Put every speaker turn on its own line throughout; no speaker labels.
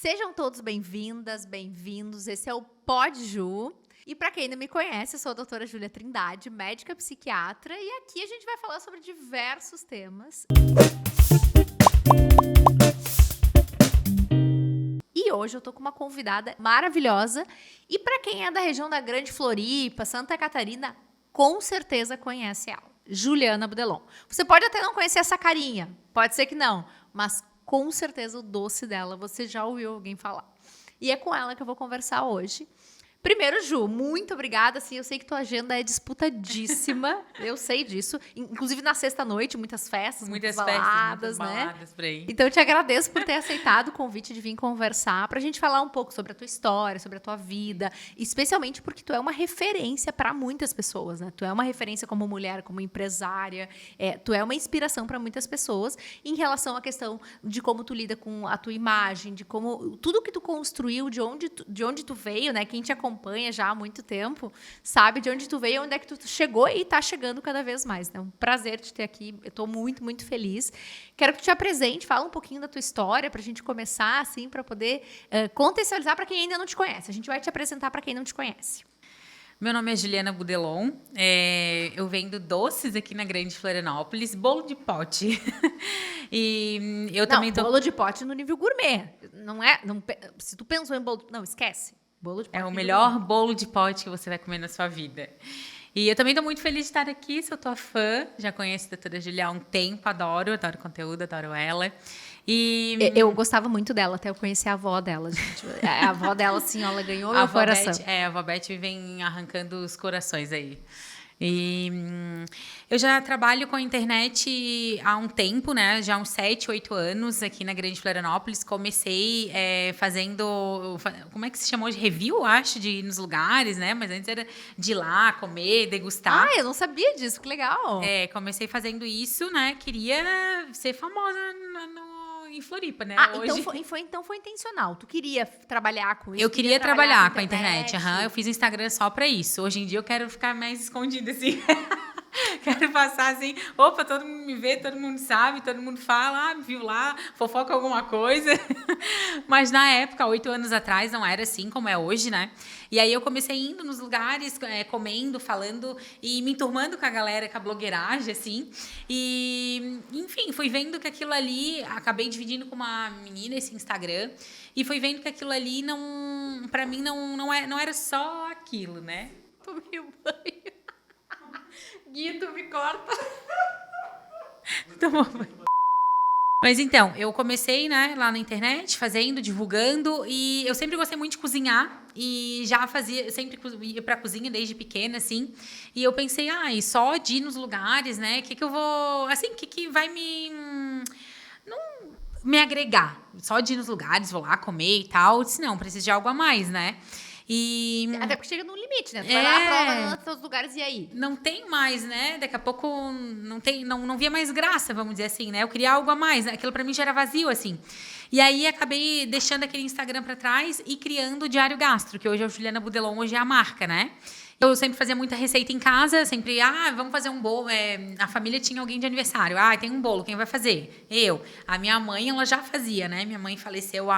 Sejam todos bem-vindas, bem-vindos. Esse é o Pod Ju. E para quem não me conhece, eu sou a doutora Júlia Trindade, médica psiquiatra, e aqui a gente vai falar sobre diversos temas. E hoje eu tô com uma convidada maravilhosa. E para quem é da região da Grande Floripa, Santa Catarina, com certeza conhece ela. Juliana Budelon. Você pode até não conhecer essa carinha, pode ser que não, mas com certeza o doce dela você já ouviu alguém falar. E é com ela que eu vou conversar hoje. Primeiro, Ju, muito obrigada. Assim, eu sei que tua agenda é disputadíssima. Eu sei disso. Inclusive na sexta-noite, muitas festas, muitas baladas, né?
Baladas por aí.
Então, eu te agradeço por ter aceitado o convite de vir conversar pra gente falar um pouco sobre a tua história, sobre a tua vida, especialmente porque tu é uma referência para muitas pessoas, né? Tu é uma referência como mulher, como empresária, tu é uma inspiração para muitas pessoas em relação à questão de como tu lida com a tua imagem, de como tudo que tu construiu, de onde tu veio, né? Quem te acompanha já há muito tempo, sabe de onde tu veio, onde é que tu chegou e tá chegando cada vez mais, né? Um prazer te ter aqui, eu tô muito, muito feliz. Quero que tu te apresente, fala um pouquinho da tua história pra gente começar, assim, pra poder contextualizar pra quem ainda não te conhece. A gente vai te apresentar pra quem não te conhece.
Meu nome é Juliana Budelon, eu vendo doces aqui na Grande Florianópolis, bolo de pote. E eu também tô...
bolo de pote no nível gourmet. Se tu pensou em bolo... Não, esquece. Bolo de pote
É o melhor bolo de pote que você vai comer na sua vida. E eu também estou muito feliz de estar aqui, sou tua fã, já conheço a doutora Julia há um tempo, adoro o conteúdo, adoro ela. E
eu gostava muito dela, até eu conheci a avó dela, gente. A avó dela, assim, ela ganhou meu coração.
A avó Beth vem arrancando os corações aí. E eu já trabalho com a internet há um tempo, né? Já há uns 7, 8 anos aqui na Grande Florianópolis. Comecei fazendo, como é que se chamou? De review, acho, de ir nos lugares, né? Mas antes era de ir lá, comer, degustar.
Ah, eu não sabia disso, que legal.
Comecei fazendo isso, né? Queria ser famosa em Floripa, né?
Hoje... então foi intencional. Tu queria trabalhar com isso?
Eu queria trabalhar com a internet. Eu fiz o Instagram só pra isso. Hoje em dia eu quero ficar mais escondida, assim. Quero passar assim, opa, todo mundo me vê, todo mundo sabe, todo mundo fala, me viu lá, fofoca alguma coisa. Mas na época, 8 anos atrás, não era assim como é hoje, né? E aí eu comecei indo nos lugares, comendo, falando e me enturmando com a galera, com a blogueiragem, assim. E, enfim, fui vendo que aquilo ali, acabei dividindo com uma menina esse Instagram, e fui vendo que aquilo ali, pra mim, não era só aquilo, né?
Tomei um banho. Guido, me corta.
Tomou banho. Mas então, eu comecei, né, lá na internet, fazendo, divulgando, e eu sempre gostei muito de cozinhar, e já fazia, sempre ia pra cozinha desde pequena, assim, e eu pensei, e só de ir nos lugares, né, que eu vou, assim, que vai me agregar, só de ir nos lugares, vou lá comer e tal, eu disse, não, preciso de algo a mais, né. E...
Até porque chega num limite, né? Tu vai lá, prova nos teus lugares e aí?
Não tem mais, né? Daqui a pouco não via mais graça, vamos dizer assim, né? Eu queria algo a mais, né? Aquilo pra mim já era vazio, assim. E aí acabei deixando aquele Instagram pra trás e criando o Diário Gastro, que hoje é o Juliana Budelon, hoje é a marca, né? Eu sempre fazia muita receita em casa, sempre, vamos fazer um bolo. A família tinha alguém de aniversário. Tem um bolo, quem vai fazer? Eu. A minha mãe, ela já fazia, né? Minha mãe faleceu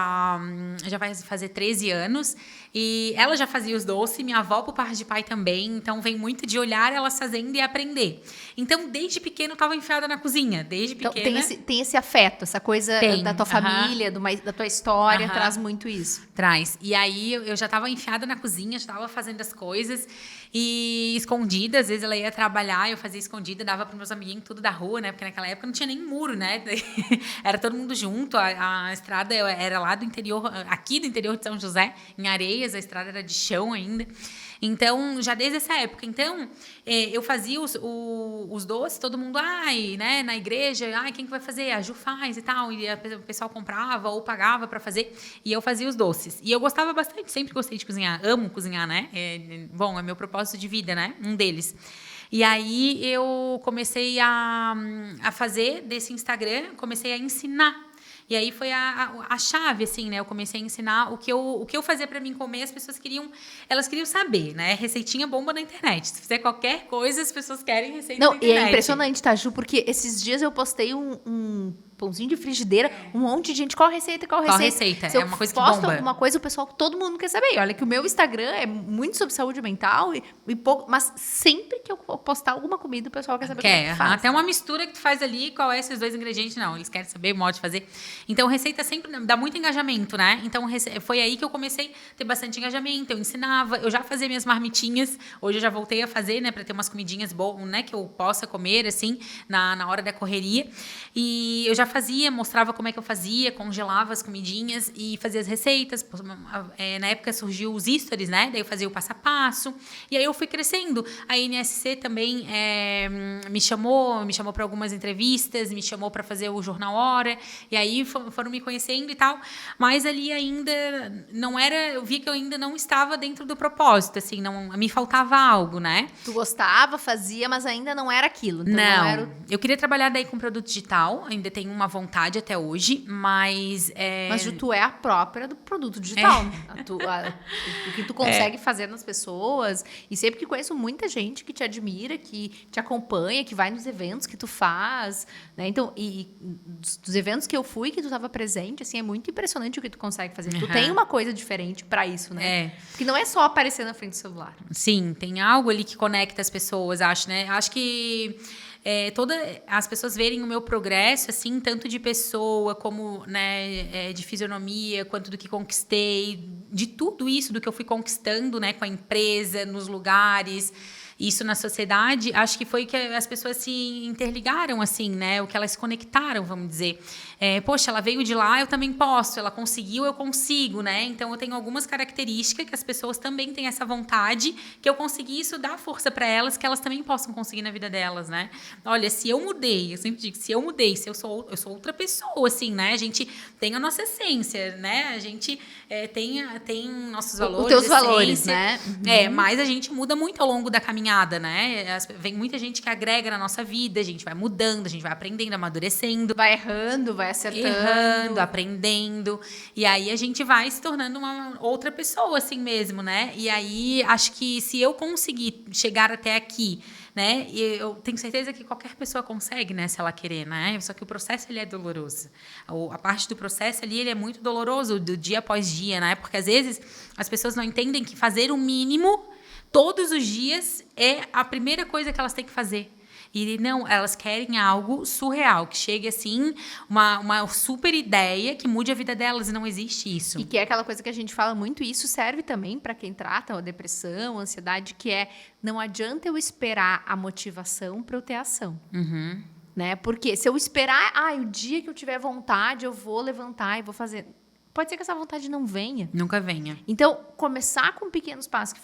já vai fazer 13 anos. E ela já fazia os doces, minha avó, por parte de pai também. Então, vem muito de olhar elas fazendo e aprender. Então, desde pequeno, eu estava enfiada na cozinha. Desde pequena.
Então, tem esse afeto, essa coisa da tua família, da tua história, traz muito isso.
Traz. E aí, eu já estava enfiada na cozinha, já estava fazendo as coisas. E escondida, às vezes ela ia trabalhar, eu fazia escondida, dava para meus amiguinhos tudo da rua, né? Porque naquela época não tinha nem muro, né? Era todo mundo junto, a estrada era lá do interior, aqui do interior de São José, em Areias, a estrada era de chão ainda. Então, já desde essa época. Então, eu fazia os doces, todo mundo, né, na igreja, quem que vai fazer? A Ju faz e tal. E o pessoal comprava ou pagava para fazer. E eu fazia os doces. E eu gostava bastante, sempre gostei de cozinhar. Amo cozinhar, né? É meu propósito de vida, né? Um deles. E aí, eu comecei a fazer desse Instagram, comecei a ensinar. E aí foi a chave, assim, né? Eu comecei a ensinar o que eu fazia para mim comer, as pessoas queriam saber, né? Receitinha bomba na internet. Se fizer qualquer coisa, as pessoas querem receita na internet.
E é impressionante, tá, Ju? Porque esses dias eu postei um pãozinho de frigideira, um monte de gente, qual receita.
receita,
Se
é
eu
uma coisa que
posto
bomba.
alguma coisa, o pessoal, todo mundo quer saber. E olha que o meu Instagram é muito sobre saúde mental e pouco, mas sempre que eu postar alguma comida, o pessoal quer saber como é que faz.
Até uma mistura que tu faz ali, qual é esses 2 ingredientes? Não, eles querem saber o modo de fazer. Então, receita sempre dá muito engajamento, né? Então, foi aí que eu comecei a ter bastante engajamento. Eu ensinava, eu já fazia minhas marmitinhas. Hoje eu já voltei a fazer, né? Pra ter umas comidinhas boas, né? Que eu possa comer, assim, na hora da correria. E eu já fazia, mostrava como é que eu fazia, congelava as comidinhas e fazia as receitas. Na época surgiu os stories, né? Daí eu fazia o passo a passo. E aí eu fui crescendo. A NSC também me chamou para algumas entrevistas, me chamou para fazer o Jornal Hora. E aí foram me conhecendo e tal. Mas ali ainda não era... Eu vi que eu ainda não estava dentro do propósito, assim. Não, me faltava algo, né?
Tu gostava, fazia, mas ainda não era aquilo. Então
não
era
eu queria trabalhar daí com produto digital. Ainda tenho uma vontade até hoje, mas...
Mas tu é a própria do produto digital. O que tu consegue fazer nas pessoas. E sempre que conheço muita gente que te admira, que te acompanha, que vai nos eventos que tu faz, né? Então, e dos eventos que eu fui, que tu estava presente, assim, é muito impressionante o que tu consegue fazer. Tu tem uma coisa diferente para isso, né? Porque não é só aparecer na frente do celular.
Sim, tem algo ali que conecta as pessoas, acho, né? Acho que as pessoas verem o meu progresso, assim, tanto de pessoa como, né, de fisionomia, quanto do que conquistei, de tudo isso, do que eu fui conquistando, né, com a empresa, nos lugares, isso na sociedade, acho que foi que as pessoas se interligaram, assim, né, o que elas se conectaram, vamos dizer. Poxa, ela veio de lá, eu também posso, ela conseguiu, eu consigo, né? Então, eu tenho algumas características que as pessoas também têm essa vontade, que eu consegui isso dar força para elas, que elas também possam conseguir na vida delas, né? Olha, se eu mudei, eu sempre digo, se eu sou outra pessoa, assim, né? A gente tem a nossa essência, né? A gente tem nossos valores,
os teus valores, né?
Mas a gente muda muito ao longo da caminhada, né? Vem muita gente que agrega na nossa vida, a gente vai mudando, a gente vai aprendendo, amadurecendo.
Vai errando, vai acertando.
Errando, aprendendo. E aí a gente vai se tornando uma outra pessoa, assim mesmo, né? E aí acho que se eu conseguir chegar até aqui, né? E eu tenho certeza que qualquer pessoa consegue, né? Se ela querer, né? Só que o processo, ele é doloroso. A parte do processo ali, ele é muito doloroso, do dia após dia, né? Porque às vezes as pessoas não entendem que fazer o mínimo todos os dias é a primeira coisa que elas têm que fazer. E não, elas querem algo surreal, que chegue assim, uma super ideia que mude a vida delas, e não existe isso.
E que é aquela coisa que a gente fala muito, e isso serve também para quem trata a depressão, a ansiedade, que é, não adianta eu esperar a motivação para eu ter ação.
Uhum.
Né? Porque se eu esperar, o dia que eu tiver vontade, eu vou levantar e vou fazer... Pode ser que essa vontade não venha.
Nunca venha.
Então, começar com pequenos passos,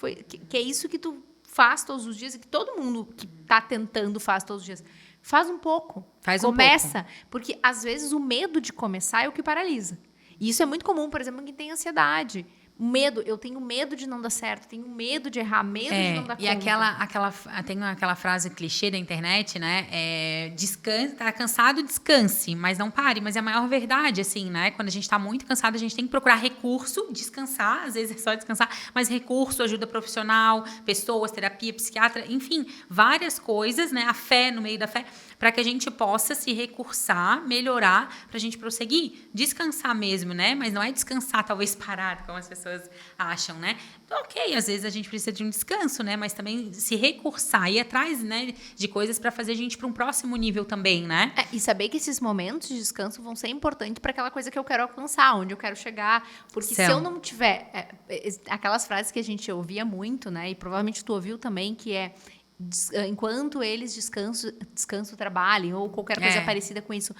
que é isso que tu faz todos os dias e que todo mundo que está tentando faz todos os dias. Faz um pouco. Começa. Porque, às vezes, o medo de começar é o que paralisa. E isso é muito comum, por exemplo, quem tem ansiedade. Medo, eu tenho medo de não dar certo, tenho medo de errar, medo de não dar conta.
E tem aquela frase clichê da internet, né? Descanse, tá cansado, descanse, mas não pare. Mas é a maior verdade, assim, né? Quando a gente tá muito cansado, a gente tem que procurar recurso, descansar, às vezes é só descansar, mas recurso, ajuda profissional, pessoas, terapia, psiquiatra, enfim, várias coisas, né? A fé, no meio da fé, para que a gente possa se recursar, melhorar, para a gente prosseguir. Descansar mesmo, né? Mas não é descansar, talvez parado, como as pessoas acham, né? Ok, às vezes a gente precisa de um descanso, né? Mas também se recursar, ir atrás, né, de coisas para fazer a gente para um próximo nível também, né?
E saber que esses momentos de descanso vão ser importantes para aquela coisa que eu quero alcançar, onde eu quero chegar. Porque se eu não tiver... aquelas frases que a gente ouvia muito, né? E provavelmente tu ouviu também, que é... enquanto eles descanso trabalhem ou qualquer coisa parecida com isso.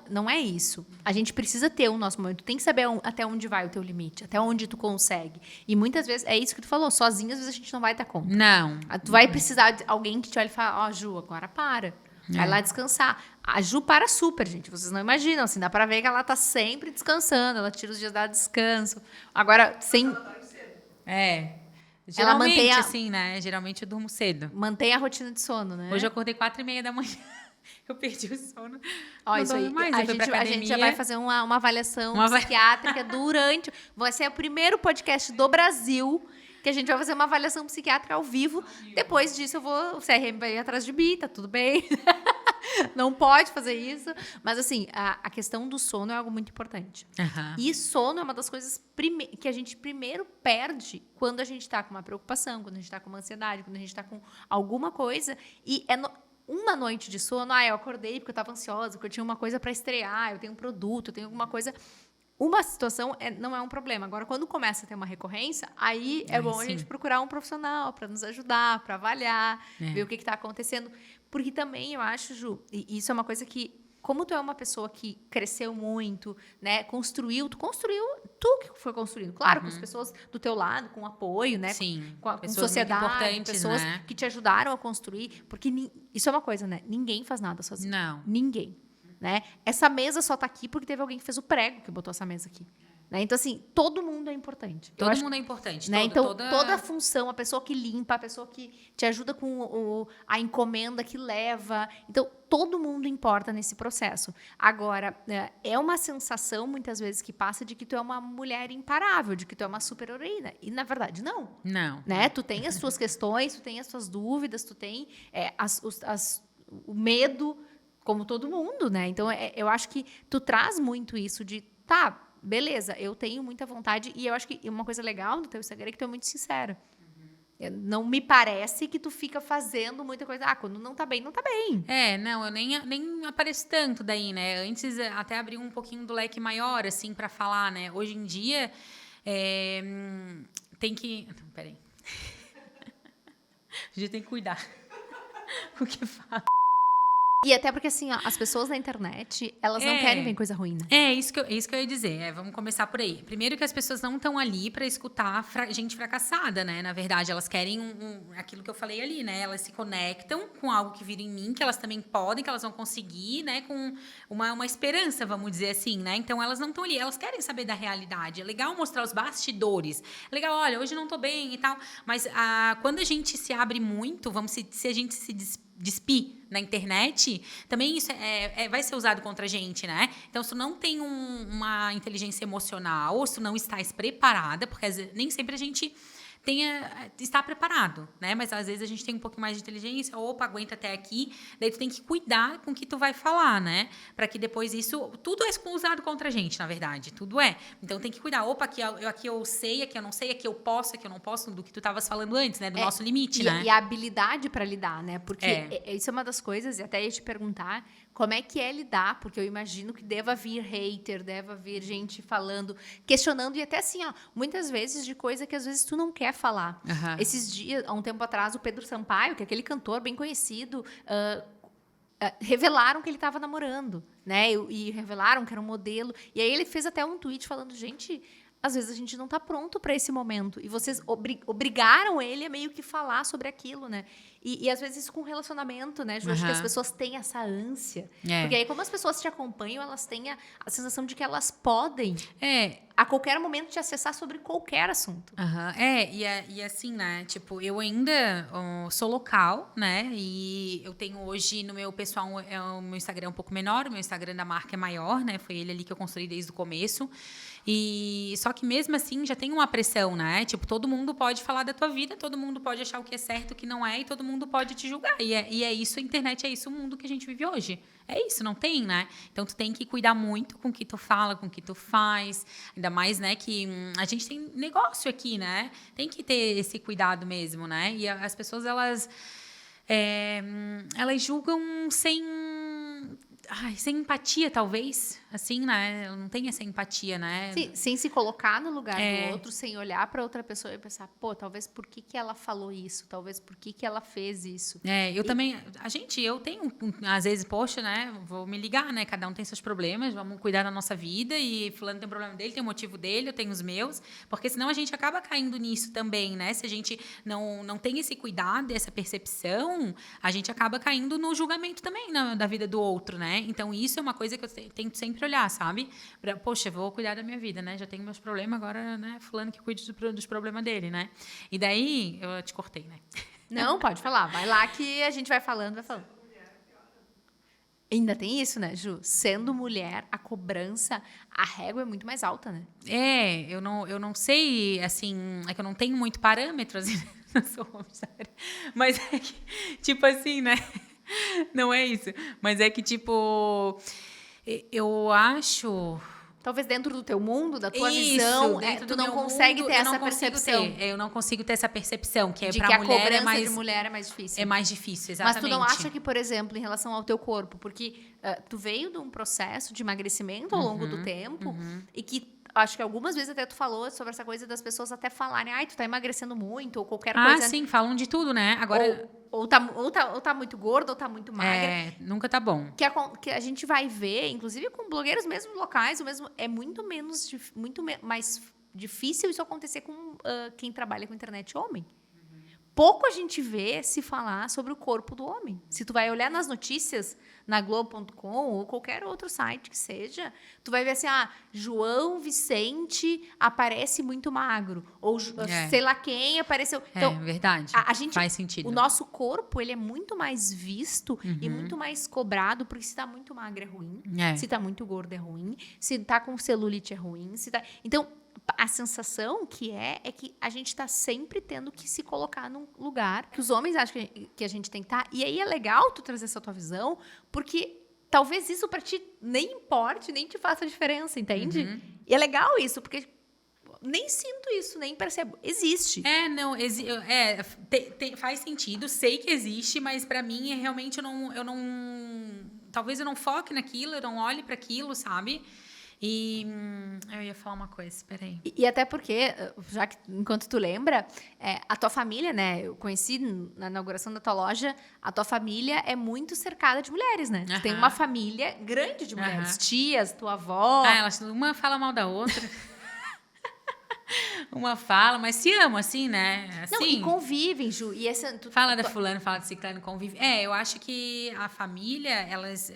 Não é isso. A gente precisa ter o nosso momento. Tem que saber até onde vai o teu limite, até onde tu consegue. E muitas vezes, é isso que tu falou, sozinho às vezes a gente não vai dar conta.
Não.
Tu vai precisar de alguém que te olhe e fale, Ju, agora para. Vai lá descansar. A Ju para super, gente. Vocês não imaginam, assim, dá pra ver que ela tá sempre descansando, ela tira os dias da descanso. Agora, sem...
Geralmente, assim, né? Geralmente eu durmo cedo.
Mantém a rotina de sono, né?
Hoje eu acordei 4:30 da manhã. Eu perdi o sono.
Isso aí. A gente já vai fazer uma avaliação psiquiátrica durante... Vai ser o primeiro podcast do Brasil que a gente vai fazer uma avaliação psiquiátrica ao vivo. Depois disso, o CRM vai ir atrás de mim, tá tudo bem. Não pode fazer isso. Mas, assim, a questão do sono é algo muito importante.
Aham.
E sono é uma das coisas que a gente primeiro perde quando a gente está com uma preocupação, quando a gente está com uma ansiedade, quando a gente está com alguma coisa. E uma noite de sono, eu acordei porque eu estava ansiosa, porque eu tinha uma coisa para estrear, eu tenho um produto, eu tenho alguma coisa. Uma situação não é um problema. Agora, quando começa a ter uma recorrência, aí é bom a gente procurar um profissional para nos ajudar, para avaliar, ver o que está acontecendo. Porque também eu acho, Ju, e isso é uma coisa que, como tu é uma pessoa que cresceu muito, né, tu construiu que foi construindo. Claro, com as pessoas do teu lado, com apoio, né?
Sim,
Com
pessoas
sociedade,
muito importantes,
pessoas
né?
que te ajudaram a construir. Porque isso é uma coisa, né? Ninguém faz nada sozinho.
Não.
Ninguém. Né? Essa mesa só tá aqui porque teve alguém que fez o prego que botou essa mesa aqui. Né? Então, assim, todo mundo é importante.
Todo mundo é importante.
Né? Então, toda a função, a pessoa que limpa, a pessoa que te ajuda com a encomenda que leva. Então, todo mundo importa nesse processo. Agora, é uma sensação, muitas vezes, que passa de que tu é uma mulher imparável, de que tu é uma super-heroína. E, na verdade, não.
Não.
Né? Tu tem as tuas questões, tu tem as tuas dúvidas, tu tem o medo, como todo mundo, né? Então, eu acho que tu traz muito isso de, beleza, eu tenho muita vontade, e eu acho que uma coisa legal do teu Instagram é que tu é muito sincera. Não me parece que tu fica fazendo muita coisa. Quando não tá bem, não tá bem.
Não, eu nem apareço tanto daí, né? Antes até abri um pouquinho do leque maior, assim, pra falar, né? Hoje em dia, tem que... Não, peraí. A gente tem que cuidar o que fala.
E até porque, assim, as pessoas na internet, elas não querem ver coisa ruim, né?
Isso que eu ia dizer. Vamos começar por aí. Primeiro que as pessoas não estão ali para escutar gente fracassada, né? Na verdade, elas querem aquilo que eu falei ali, né? Elas se conectam com algo que vira em mim, que elas também podem, que elas vão conseguir, né? Com uma esperança, vamos dizer assim, né? Então, elas não estão ali. Elas querem saber da realidade. É legal mostrar os bastidores. É legal, olha, hoje não tô bem e tal. Mas quando a gente se abre muito, se a gente se despir na internet, também isso vai ser usado contra a gente, né? Então, se tu não tem uma inteligência emocional, ou se tu não estás preparada, porque nem sempre a gente está preparado, né? Mas às vezes a gente tem um pouco mais de inteligência, aguenta até aqui, daí tu tem que cuidar com o que tu vai falar, né? Para que depois tudo é usado contra a gente, na verdade, tudo é. Então tem que cuidar, aqui eu sei, aqui eu não sei, aqui eu posso, aqui eu não posso, do que tu estavas falando antes, né? Do nosso limite, né?
E a habilidade para lidar, né? Porque isso é uma das coisas, e até ia te perguntar, como é que é lidar, porque eu imagino que deva vir hater, deva vir gente falando, questionando, e até assim, muitas vezes de coisa que às vezes tu não quer falar.
Uhum.
Esses dias, há um tempo atrás, o Pedro Sampaio, que é aquele cantor bem conhecido, revelaram que ele estava namorando, né? E revelaram que era um modelo. E aí ele fez até um tweet falando, gente, às vezes a gente não está pronto para esse momento. E vocês obrigaram ele a meio que falar sobre aquilo, né? E às vezes isso com relacionamento, né, Ju? Acho que as pessoas têm essa ânsia. Porque aí, como as pessoas te acompanham, elas têm a sensação de que elas podem, a qualquer momento, te acessar sobre qualquer assunto.
E assim, né? Tipo, eu ainda sou local, né? E eu tenho hoje no meu pessoal, o meu Instagram é um pouco menor, o meu Instagram da marca é maior, né? Foi ele ali que eu construí desde o começo. E só que mesmo assim já tem uma pressão, né? Tipo, todo mundo pode falar da tua vida, todo mundo pode achar o que é certo, o que não é, e todo mundo pode te julgar. E é isso, a internet é isso, o mundo que a gente vive hoje. É isso, não tem, né? Então, tu tem que cuidar muito com o que tu fala, com o que tu faz. Ainda mais, né, que a gente tem negócio aqui, né? Tem que ter esse cuidado mesmo, né? E as pessoas, elas julgam sem empatia, talvez, assim, né? Não tem essa empatia, né?
Sim, sem se colocar no lugar do outro, sem olhar para outra pessoa e pensar, talvez por que ela falou isso? Talvez por que ela fez isso?
Também, eu tenho, às vezes, poxa, né? Vou me ligar, né? Cada um tem seus problemas, vamos cuidar da nossa vida, e fulano tem o problema dele, tem o motivo dele, eu tenho os meus, porque senão a gente acaba caindo nisso também, né? Se a gente não tem esse cuidado, essa percepção, a gente acaba caindo no julgamento também da vida do outro, né? Então, isso é uma coisa que eu tento sempre olhar, sabe? Poxa, vou cuidar da minha vida, né? Já tenho meus problemas, agora, né? Fulano que cuide dos problemas dele, né? E daí, eu te cortei, né?
Não, pode falar. Vai lá que a gente vai falando. Ainda tem isso, né, Ju? Sendo mulher, a cobrança, a régua é muito mais alta, né?
Eu não sei, assim, é que eu não tenho muito parâmetro, assim, mas é que, tipo assim, né? Não é isso. Mas é que, tipo, eu acho...
Talvez dentro do teu mundo, da tua
Isso,
visão,
dentro
tu
do
não
meu
consegue
mundo,
ter
eu não
essa
consigo
percepção.
eu não consigo ter essa percepção, que
De
pra
que a
mulher
cobrança de mulher é mais difícil.
é mais difícil,
Mas
exatamente.
tu não acha que, por exemplo, em relação ao teu corpo, porque tu veio de um processo de emagrecimento ao longo do tempo e que acho que algumas vezes até tu falou sobre essa coisa das pessoas até falarem, ai, tu tá emagrecendo muito, ou qualquer
Ah,
coisa.
sim, falam de tudo, né? Agora,
Ou tá muito gorda, ou tá muito magra.
nunca tá bom.
Que a gente vai ver, inclusive com blogueiros mesmo locais, é muito mais difícil isso acontecer com quem trabalha com internet homem. Pouco a gente vê se falar sobre o corpo do homem. Se tu vai olhar nas notícias, na Globo.com ou qualquer outro site que seja, tu vai ver assim, João Vicente aparece muito magro. Ou sei lá quem apareceu. Então,
verdade.
A gente,
faz sentido.
O nosso corpo, ele é muito mais visto e muito mais cobrado, porque se tá muito magro é ruim, se tá muito gordo é ruim, se tá com celulite é ruim, Então, a sensação é que a gente está sempre tendo que se colocar num lugar que os homens acham que a gente tem que estar. E aí é legal tu trazer essa tua visão, porque talvez isso para ti nem importe, nem te faça diferença, entende? E é legal isso, porque nem sinto isso, nem percebo. Existe.
Faz sentido, sei que existe, mas para mim realmente eu não talvez eu não foque naquilo, eu não olhe para aquilo, sabe? E eu ia falar uma coisa, espera aí.
E até porque, já que enquanto tu lembra, a tua família, né? Eu conheci na inauguração da tua loja, a tua família é muito cercada de mulheres, né? Tu tem uma família grande de mulheres, tias, tua avó.
Uma fala mal da outra. Uma fala, mas se ama, assim, né? Assim,
não, e convivem, Ju. E
fala da fulano, fala de ciclano, convive. Eu acho que a família, elas...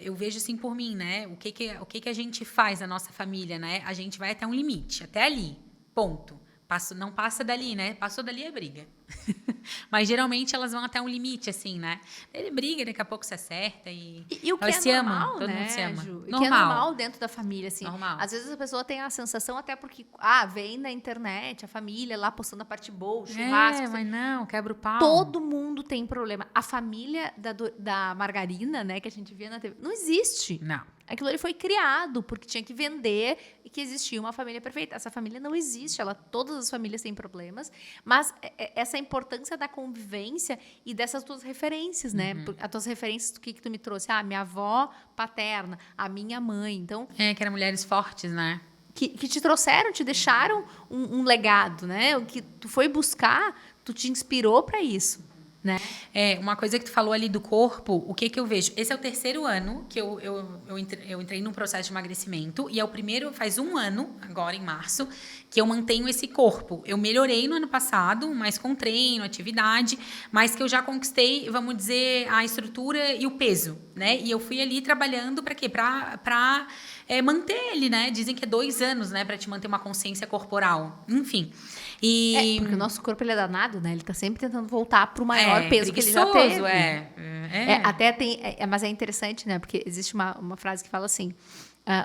eu vejo assim por mim, né? O que a gente faz na nossa família, né? A gente vai até um limite, até ali, ponto. Não passa dali, né? Passou dali é briga. Mas geralmente elas vão até um limite, assim, né? Ele briga, daqui a pouco se acerta e
o que
elas se
normal,
amam, todo
né,
mundo se ama.
Ju?
Normal.
Que é normal dentro da família, assim.
Normal.
Às vezes a pessoa tem a sensação até porque, vem na internet, a família lá postando a parte boa, o churrasco.
Mas não, quebra o pau.
Todo mundo tem problema. A família da margarina, né, que a gente via na TV, não existe.
Não.
Aquilo ali foi criado porque tinha que vender e que existia uma família perfeita. Essa família não existe, todas as famílias têm problemas, mas essa importância da convivência e dessas tuas referências, né? As tuas referências do que tu me trouxe. Minha avó paterna, a minha mãe. Então,
que eram mulheres fortes, né?
Que te trouxeram, te deixaram um legado, né? O que tu foi buscar, tu te inspirou para isso. Né?
Uma coisa que tu falou ali do corpo, o que eu vejo? Esse é o 3º ano que eu entrei num processo de emagrecimento e é o primeiro, faz 1 ano, agora em março, que eu mantenho esse corpo. Eu melhorei no ano passado, mas com treino, atividade, mas que eu já conquistei, vamos dizer, a estrutura e o peso, né? E eu fui ali trabalhando para quê? Para manter ele, né? Dizem que é 2 anos, né? Para te manter uma consciência corporal. Enfim.
Porque o nosso corpo ele é danado, né? Ele tá sempre tentando voltar pro maior peso que ele já teve. Até tem, mas é interessante, né? Porque existe uma frase que fala assim: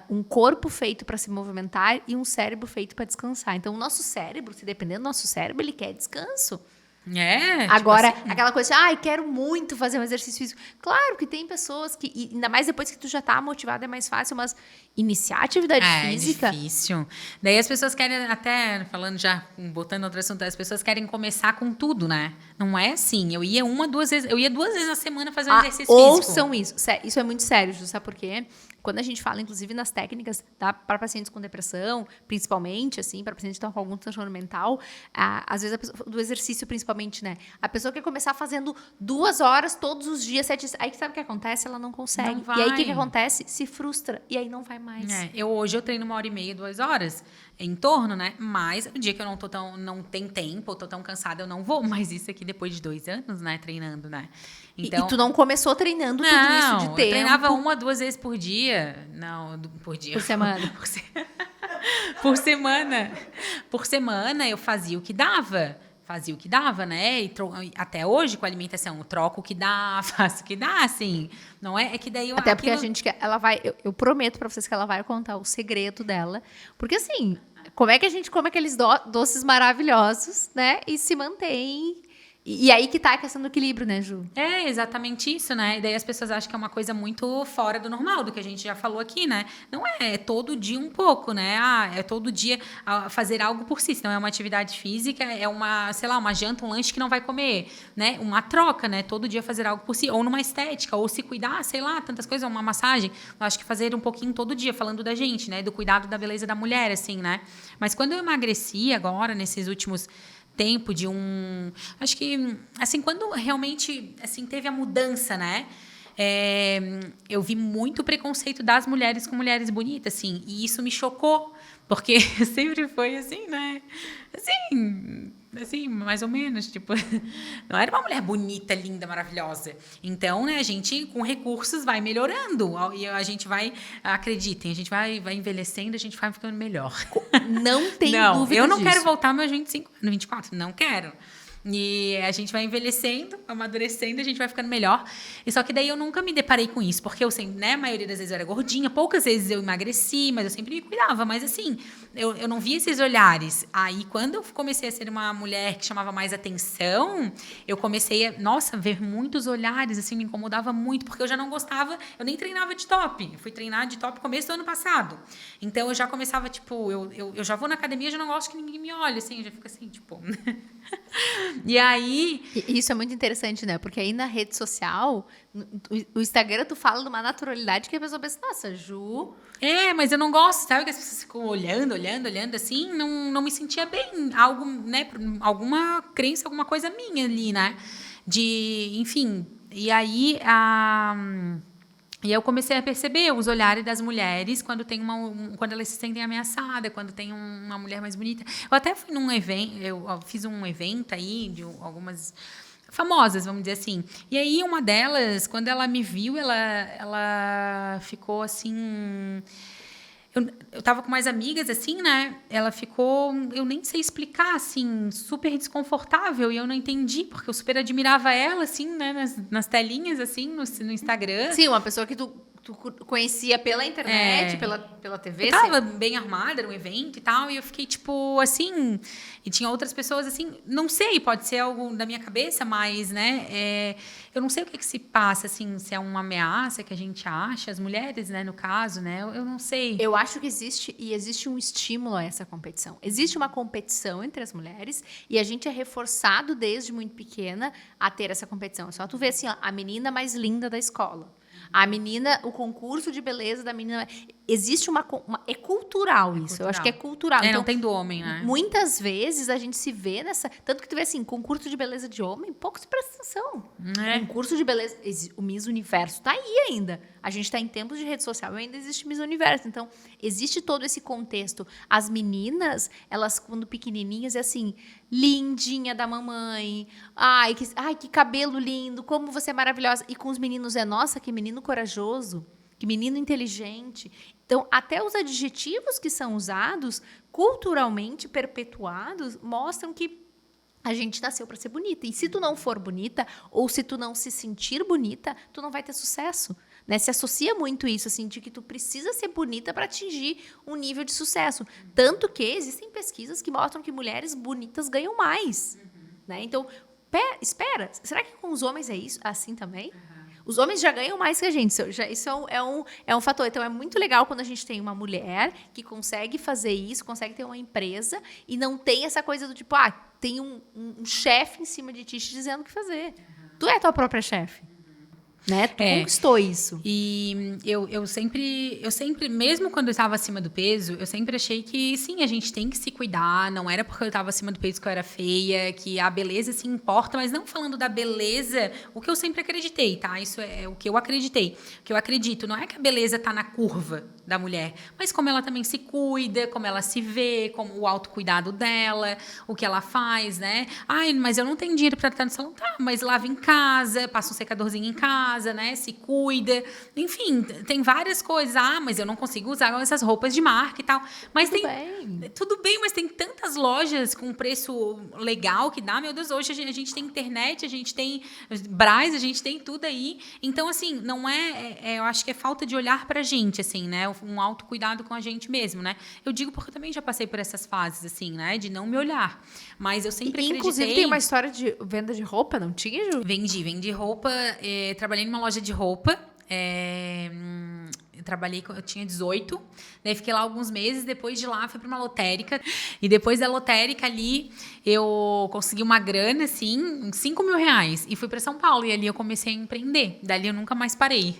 um corpo feito para se movimentar e um cérebro feito para descansar. Então, o nosso cérebro, se depender do nosso cérebro, ele quer descanso. Agora,
assim,
aquela coisa de, quero muito fazer um exercício físico. Claro que tem pessoas que, e ainda mais depois que tu já tá motivada, é mais fácil, mas iniciar a atividade física...
É difícil. Daí as pessoas querem, até falando já, botando outro assunto, as pessoas querem começar com tudo, né? Não é assim. Eu ia 2 vezes na semana fazer um exercício físico.
Ouçam isso. Isso é muito sério, Ju, sabe por quê? Quando a gente fala, inclusive, nas técnicas para pacientes com depressão, principalmente, assim, para pacientes que estão com algum transtorno mental, às vezes, do exercício, principalmente, né? A pessoa quer começar fazendo 2 horas todos os dias, 7... Aí sabe o que acontece? Ela não consegue.
Não vai.
E aí, o que acontece? Se frustra. E aí, não vai mais.
Hoje eu treino 1h30, 2 horas, em torno, né? Mas o dia que eu não tenho tempo, eu tô tão cansada, eu não vou. Mas isso aqui depois de 2 anos, né? Treinando, né?
Então, e tu não começou treinando tudo isso de tempo?
Eu treinava 1 a 2 vezes por dia. Não, por dia.
Por semana.
Por semana. Por semana eu fazia o que dava. Né? E até hoje, com a alimentação, eu troco o que dá, faço o que dá, assim. Não é? É que daí
Até porque ela vai... Eu prometo pra vocês que ela vai contar o segredo dela. Porque, assim, como é que a gente come aqueles doces maravilhosos, né? E se mantém E aí que tá a questão do equilíbrio, né, Ju?
É exatamente isso, né? E daí as pessoas acham que é uma coisa muito fora do normal, do que a gente já falou aqui, né? Não é todo dia um pouco, né? É todo dia fazer algo por si. Se não é uma atividade física, é uma, sei lá, uma janta, um lanche que não vai comer, né? Uma troca, né? Todo dia fazer algo por si. Ou numa estética, ou se cuidar, sei lá, tantas coisas, uma massagem. Eu acho que fazer um pouquinho todo dia, falando da gente, né? Do cuidado da beleza da mulher, assim, né? Mas quando eu emagreci agora, nesses últimos tempo acho que assim, quando realmente assim teve a mudança, né, eu vi muito preconceito das mulheres com mulheres bonitas, assim, e isso me chocou, porque sempre foi assim, né, assim, mais ou menos, tipo, não era uma mulher bonita, linda, maravilhosa. Então, né, a gente, com recursos, vai melhorando. E a gente vai, acreditem, a gente vai envelhecendo, a gente vai ficando melhor.
Não tem
Não,
dúvida
eu não
disso.
quero voltar meus 25, 24, não quero. E a gente vai envelhecendo, amadurecendo, a gente vai ficando melhor. E só que daí eu nunca me deparei com isso, porque eu sempre, né, a maioria das vezes eu era gordinha, poucas vezes eu emagreci, mas eu sempre me cuidava. Mas assim, eu não via esses olhares. Aí quando eu comecei a ser uma mulher que chamava mais atenção, eu comecei a, nossa, ver muitos olhares, assim, me incomodava muito, porque eu já não gostava, eu nem treinava de top. Eu fui treinar de top no começo do ano passado. Então eu já começava, tipo, eu já vou na academia, já não gosto que ninguém me olhe, assim, eu já fico assim, tipo. E aí.
Isso é muito interessante, né? Porque aí na rede social, o Instagram, tu fala de uma naturalidade que a pessoa pensa, nossa, Ju.
Mas eu não gosto, sabe? Que as pessoas ficam olhando, assim, não me sentia bem. Algo, né? Alguma crença, alguma coisa minha ali, né? Enfim. E aí, e eu comecei a perceber os olhares das mulheres quando quando elas se sentem ameaçadas, quando tem uma mulher mais bonita. Eu até fui num evento, eu fiz um evento aí de algumas famosas, vamos dizer assim. E aí uma delas, quando ela me viu, ela ficou assim. Eu tava com mais amigas, assim, né? Ela ficou, eu nem sei explicar, assim, super desconfortável. E eu não entendi, porque eu super admirava ela, assim, né? Nas telinhas, assim, no Instagram.
Sim, uma pessoa que tu conhecia pela internet, pela TV.
Eu tava bem arrumada, era um evento e tal, e eu fiquei, tipo, assim... E tinha outras pessoas, assim... Não sei, pode ser algo da minha cabeça, mas, né... eu não sei o que se passa, assim, se é uma ameaça que a gente acha, as mulheres, né, no caso, né? Eu não sei.
Eu acho que existe um estímulo a essa competição. Existe uma competição entre as mulheres e a gente é reforçado desde muito pequena a ter essa competição. É só tu ver, assim, ó, a menina mais linda da escola. A menina, o concurso de beleza da menina. Existe é cultural isso. Eu acho que é cultural. Então,
não tem do homem, né?
Muitas vezes a gente se vê nessa. Tanto que tu vê assim, concurso de beleza de homem, pouco se presta atenção. Concurso de beleza. O Miss Universo tá aí ainda. A gente está em tempos de rede social, ainda existe Miss Universo. Então, existe todo esse contexto. As meninas, elas, quando pequenininhas, é assim, lindinha da mamãe. Ai, que cabelo lindo, como você é maravilhosa. E com os meninos nossa, que menino corajoso, que menino inteligente. Então, até os adjetivos que são usados, culturalmente perpetuados, mostram que a gente nasceu para ser bonita. E se tu não for bonita, ou se tu não se sentir bonita, tu não vai ter sucesso. Né? Se associa muito isso, assim, de que tu precisa ser bonita para atingir um nível de sucesso. Tanto que existem pesquisas que mostram que mulheres bonitas ganham mais. Né? Então, espera, será que com os homens é isso assim também? Os homens já ganham mais que a gente. Isso é um fator. Então, é muito legal quando a gente tem uma mulher que consegue fazer isso, consegue ter uma empresa e não tem essa coisa do tipo, tem um chefe em cima de ti te dizendo o que fazer. Tu é a tua própria chefe. Né? Tu conquistou isso.
E eu sempre, mesmo quando eu estava acima do peso, eu sempre achei que, sim, a gente tem que se cuidar. Não era porque eu estava acima do peso que eu era feia, que a beleza se importa, mas não falando da beleza, o que eu sempre acreditei, tá? Isso é o que eu acreditei. O que eu acredito não é que a beleza está na curva da mulher, mas como ela também se cuida, como ela se vê, como o autocuidado dela, o que ela faz, né? Mas eu não tenho dinheiro para estar no salão. Tá, mas lava em casa, passa um secadorzinho em casa, né? Se cuida. Enfim, tem várias coisas. Mas eu não consigo usar essas roupas de marca e tal. Mas tudo bem, mas tem tantas umas lojas com preço legal que dá, meu Deus, hoje a gente tem internet, a gente tem Brás, a gente tem tudo aí. Então, assim, não eu acho que é falta de olhar pra gente, assim, né? Um autocuidado com a gente mesmo, né? Eu digo porque eu também já passei por essas fases, assim, né? De não me olhar. Mas eu sempre acreditei...
Inclusive, tem uma história de venda de roupa, não tinha, Ju?
Vendi roupa, trabalhei numa loja de roupa, eu trabalhei, eu tinha 18, daí fiquei lá alguns meses, depois de lá fui para uma lotérica, e depois da lotérica ali, eu consegui uma grana, assim, uns 5 mil reais, e fui para São Paulo, e ali eu comecei a empreender, dali eu nunca mais parei.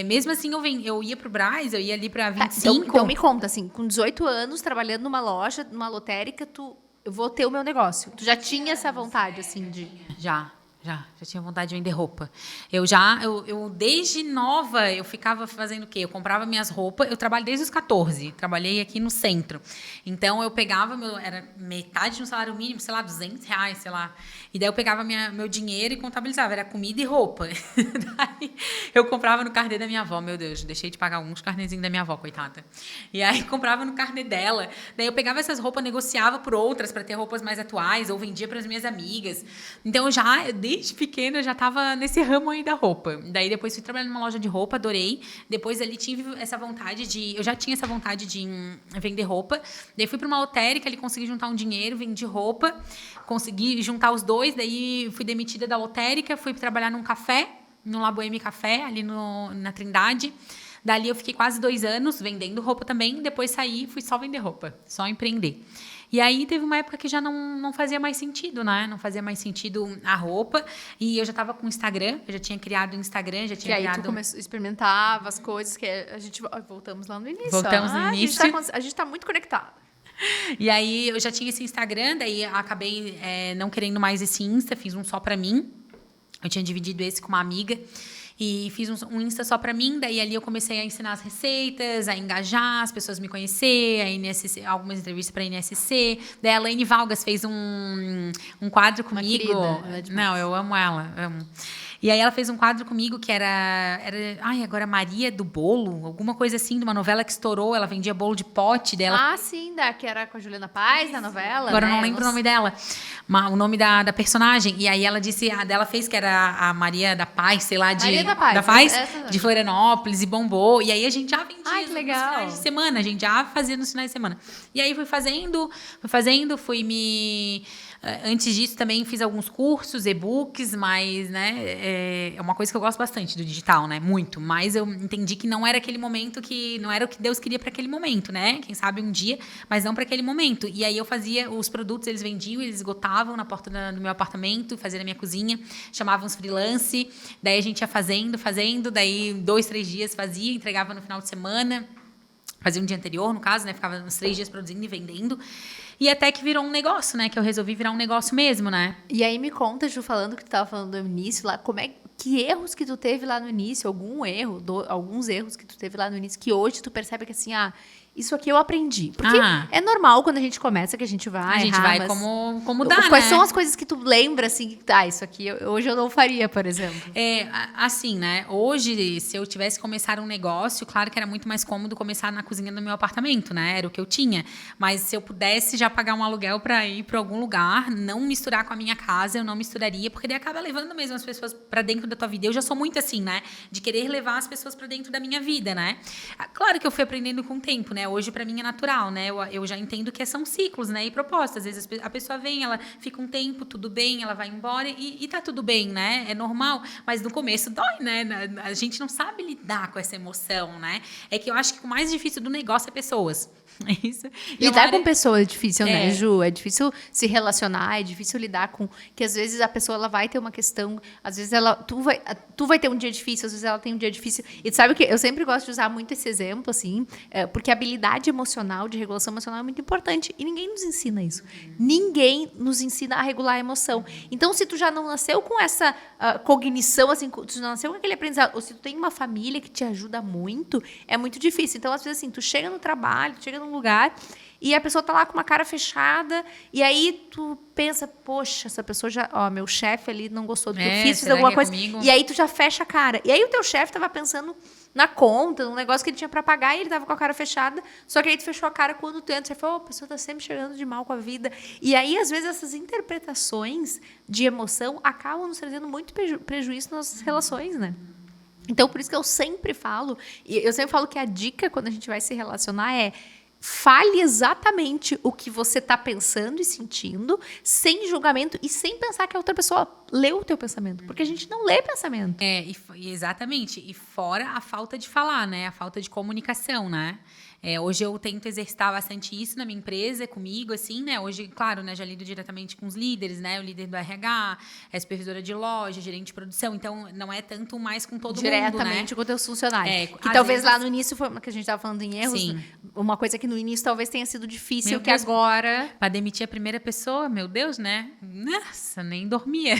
Mesmo assim, eu ia pro Brás, eu ia ali para 25.
Então me conta, assim, com 18 anos, trabalhando numa loja, numa lotérica, eu vou ter o meu negócio. Tu já tinha essa vontade, assim, de...
Já tinha vontade de vender roupa. Eu desde nova, eu ficava fazendo o quê? Eu comprava minhas roupas, eu trabalho desde os 14, trabalhei aqui no centro. Então, eu pegava, era metade de um salário mínimo, sei lá, 200 reais, sei lá. E daí eu pegava meu dinheiro e contabilizava, era comida e roupa. Daí eu comprava no carnê da minha avó, meu Deus, deixei de pagar uns carnezinhos da minha avó, coitada. E aí comprava no carnê dela. Daí eu pegava essas roupas, negociava por outras, para ter roupas mais atuais, ou vendia para as minhas amigas. Então, desde pequena, eu já estava nesse ramo aí da roupa. Daí depois fui trabalhar numa loja de roupa, adorei. Depois ali tive essa vontade eu já tinha essa vontade de vender roupa. Daí fui para uma lotérica, ali consegui juntar um dinheiro, vendi roupa, consegui juntar os dois, daí fui demitida da lotérica, fui trabalhar num café, no La Boheme Café, ali na Trindade. Dali eu fiquei quase 2 anos vendendo roupa também, depois saí, fui só vender roupa, só empreender. E aí teve uma época que já não fazia mais sentido, né? Não fazia mais sentido a roupa. E eu já estava com o Instagram, eu já tinha criado o Instagram, já tinha
criado...
aí
tu experimentava as coisas que a gente... Voltamos lá no início.
Voltamos no início.
A gente está muito conectado.
E aí eu já tinha esse Instagram, daí acabei não querendo mais esse Insta, fiz um só pra mim. Eu tinha dividido esse com uma amiga. E fiz um Insta só pra mim, daí ali eu comecei a ensinar as receitas, a engajar, as pessoas me conhecer, a INSC, algumas entrevistas pra INSC. Daí a Laine Valgas fez um quadro comigo. Não, eu amo ela, amo. E aí ela fez um quadro comigo que era agora Maria do Bolo, alguma coisa assim, de uma novela que estourou, ela vendia bolo de pote dela.
Ah, sim, que era com a Juliana Paz, da novela.
Agora eu não lembro o nome dela, o nome da personagem. E aí ela disse, a dela fez que era a Maria da Paz, sei lá,
da Paz,
de Florianópolis, e bombou. E aí a gente já vendia
que legal.
nos finais de semana, a gente já fazia nos finais de semana. E aí fui fazendo, antes disso também fiz alguns cursos, e-books, mas, né, é uma coisa que eu gosto bastante do digital, né, muito. Mas eu entendi que não era aquele momento, que não era o que Deus queria para aquele momento, né, quem sabe um dia, mas não para aquele momento. E aí eu fazia os produtos, eles vendiam, eles esgotavam na porta do meu apartamento, fazia na minha cozinha, chamavam os freelance, daí a gente ia fazendo, daí 2, 3 dias fazia, entregava no final de semana, fazia um dia anterior, no caso, né, ficava uns 3 dias produzindo e vendendo. E até que virou um negócio, né? Que eu resolvi virar um negócio mesmo, né?
E aí me conta, Ju, falando que tu estava falando do início lá, que erros que tu teve lá no início, alguns erros que tu teve lá no início, que hoje tu percebe que assim, isso aqui eu aprendi. Porque é normal quando a gente começa que a gente vai.
A gente vai como dá, né?
Quais são as coisas que tu lembra, assim, isso aqui hoje eu não faria, por exemplo?
Assim, né? Hoje, se eu tivesse que começar um negócio, claro que era muito mais cômodo começar na cozinha do meu apartamento, né? Era o que eu tinha. Mas se eu pudesse já pagar um aluguel para ir para algum lugar, não misturar com a minha casa, eu não misturaria, porque daí acaba levando mesmo as pessoas para dentro da tua vida. Eu já sou muito assim, né? De querer levar as pessoas para dentro da minha vida, né? Claro que eu fui aprendendo com o tempo, né? Hoje, para mim, é natural, né? Eu já entendo que são ciclos, né? E propostas. Às vezes a pessoa vem, ela fica um tempo, tudo bem, ela vai embora e tá tudo bem, né? É normal. Mas no começo dói, né? A gente não sabe lidar com essa emoção, né? É que eu acho que o mais difícil do negócio é pessoas. É isso.
Lidar com pessoas é difícil, né, Ju? É difícil se relacionar, é difícil lidar com... Que às vezes a pessoa ela vai ter uma questão, às vezes tu vai ter um dia difícil, às vezes ela tem um dia difícil. E tu sabe que eu sempre gosto de usar muito esse exemplo, assim, porque a habilidade emocional, de regulação emocional é muito importante. E ninguém nos ensina isso. Ninguém nos ensina a regular a emoção. Então, se tu já não nasceu com essa cognição, assim, tu já nasceu com aquele aprendizado, ou se tu tem uma família que te ajuda muito, é muito difícil. Então, às vezes, assim, tu chega no trabalho, tu chega num lugar e a pessoa tá lá com uma cara fechada e aí tu pensa, poxa, essa pessoa já... meu chefe ali não gostou do que eu fiz alguma coisa. Comigo? E aí tu já fecha a cara. E aí o teu chefe tava pensando na conta, num negócio que ele tinha pra pagar e ele tava com a cara fechada. Só que aí tu fechou a cara quando tu entra. Você falou, a pessoa tá sempre chegando de mal com a vida. E aí, às vezes, essas interpretações de emoção acabam nos trazendo muito prejuízo nas nossas relações, né? Então, por isso que eu sempre falo que a dica quando a gente vai se relacionar é fale exatamente o que você está pensando e sentindo, sem julgamento e sem pensar que a outra pessoa leu o teu pensamento. Porque a gente não lê pensamento.
Exatamente. E fora a falta de falar, né? A falta de comunicação, né? Hoje eu tento exercitar bastante isso na minha empresa, comigo, assim, né? Hoje, claro, né, já lido diretamente com os líderes, né? O líder do RH, a supervisora de loja, gerente de produção. Então, não é tanto mais com todo mundo, né?
Diretamente com os teus funcionários. Que
às
talvez
vezes,
lá no início, foi que a gente estava falando em erros,
sim.
Uma coisa que no início talvez tenha sido difícil,
Meu
que
Deus,
agora...
Para demitir a primeira pessoa, meu Deus, né? Nossa, nem dormia.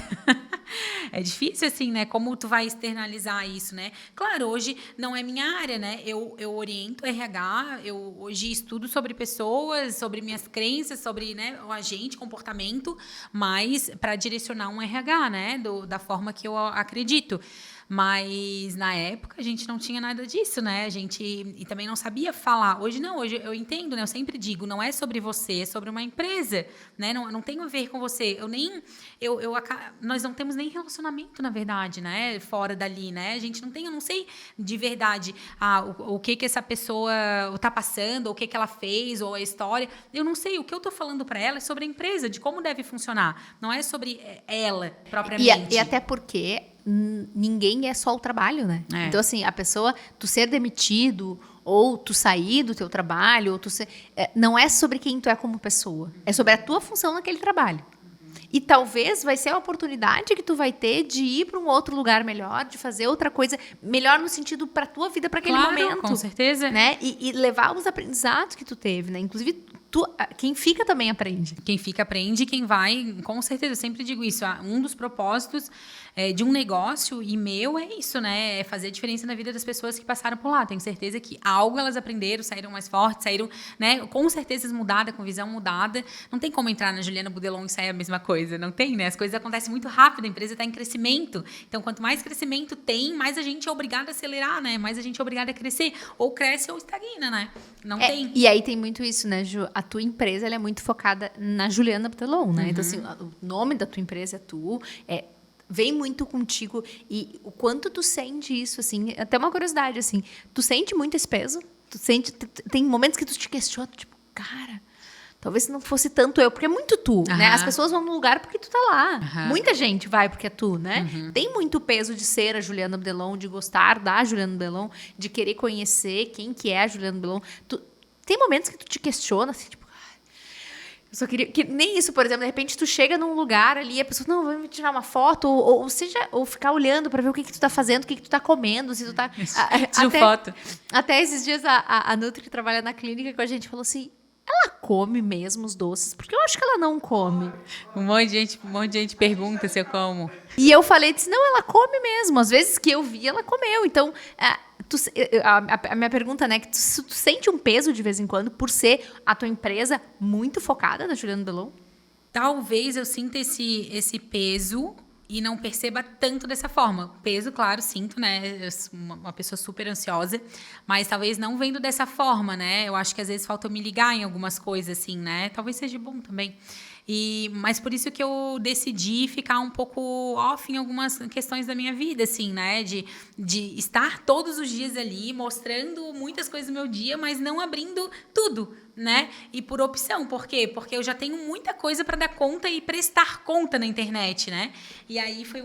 É difícil, assim, né? Como tu vai externalizar isso, né? Claro, hoje não é minha área, né? Eu oriento RH, eu hoje estudo sobre pessoas, sobre minhas crenças, sobre, né, o agente, comportamento, mas para direcionar um RH, né? Da forma que eu acredito. Mas na época a gente não tinha nada disso, né? E também não sabia falar. Hoje não, hoje eu entendo, né? Eu sempre digo, não é sobre você, é sobre uma empresa, né? Não tem a ver com você. Nós não temos nem relacionamento, na verdade, né? Fora dali, né? A gente não tem, eu não sei de verdade o que essa pessoa está passando, ou o que ela fez, ou a história. Eu não sei. O que eu estou falando para ela é sobre a empresa, de como deve funcionar. Não é sobre ela propriamente.
E até porque ninguém é só o trabalho, né? Então, assim, a pessoa, tu ser demitido, ou tu sair do teu trabalho, ou não é sobre quem tu é como pessoa. É sobre a tua função naquele trabalho. E talvez vai ser a oportunidade que tu vai ter de ir para um outro lugar melhor, de fazer outra coisa melhor no sentido para tua vida, para aquele momento.
Com certeza.
Né? E levar os aprendizados que tu teve, né? Inclusive, quem fica também aprende.
Quem fica aprende, quem vai, com certeza, eu sempre digo isso. Um dos propósitos de um negócio e meu é isso, né? É fazer a diferença na vida das pessoas que passaram por lá. Tenho certeza que algo elas aprenderam, saíram mais fortes, saíram, né? Com certeza mudada, com visão mudada. Não tem como entrar na Juliana Budelon e sair a mesma coisa, não tem, né? As coisas acontecem muito rápido, a empresa está em crescimento. Então, quanto mais crescimento tem, mais a gente é obrigado a acelerar, né? Mais a gente é obrigado a crescer. Ou cresce ou estagna, né? Não tem.
E aí tem muito isso, né, Ju? A tua empresa ela é muito focada na Juliana Budelon, né? Então, assim, o nome da tua empresa é tu, vem muito contigo. E o quanto tu sente isso, assim, até uma curiosidade, assim, tu sente muito esse peso? Tem momentos que tu te questiona, tipo, cara, talvez não fosse tanto eu, porque é muito tu, né? As pessoas vão no lugar porque tu tá lá. Muita gente vai porque é tu, né? Tem muito peso de ser a Juliana Budelon, de gostar da Juliana Budelon, de querer conhecer quem que é a Juliana Budelon. Tem momentos que tu te questiona, assim, tipo, eu só queria... Que nem isso, por exemplo, de repente tu chega num lugar ali, a pessoa, não, vai me tirar uma foto, ou ficar olhando para ver o que tu tá fazendo, o que tu tá comendo, se tu tá...
Foto.
Até esses dias a Nutri, que trabalha na clínica com a gente, falou assim, ela come mesmo os doces? Porque eu acho que ela não come.
Um monte de gente pergunta se eu como.
E eu falei, disse, não, ela come mesmo. Às vezes que eu vi, ela comeu. Então, a minha pergunta, né, que tu sente um peso de vez em quando por ser a tua empresa muito focada na Juliana Budelon?
Talvez eu sinta esse peso e não perceba tanto dessa forma. Peso, claro, sinto, né? Eu sou uma pessoa super ansiosa, mas talvez não vendo dessa forma, né? Eu acho que às vezes falta eu me ligar em algumas coisas, assim, né? Talvez seja bom também. Mas por isso que eu decidi ficar um pouco off em algumas questões da minha vida, assim, né? De estar todos os dias ali, mostrando muitas coisas do meu dia, mas não abrindo tudo, né? E por opção. Por quê? Porque eu já tenho muita coisa para dar conta e prestar conta na internet, né? E aí foi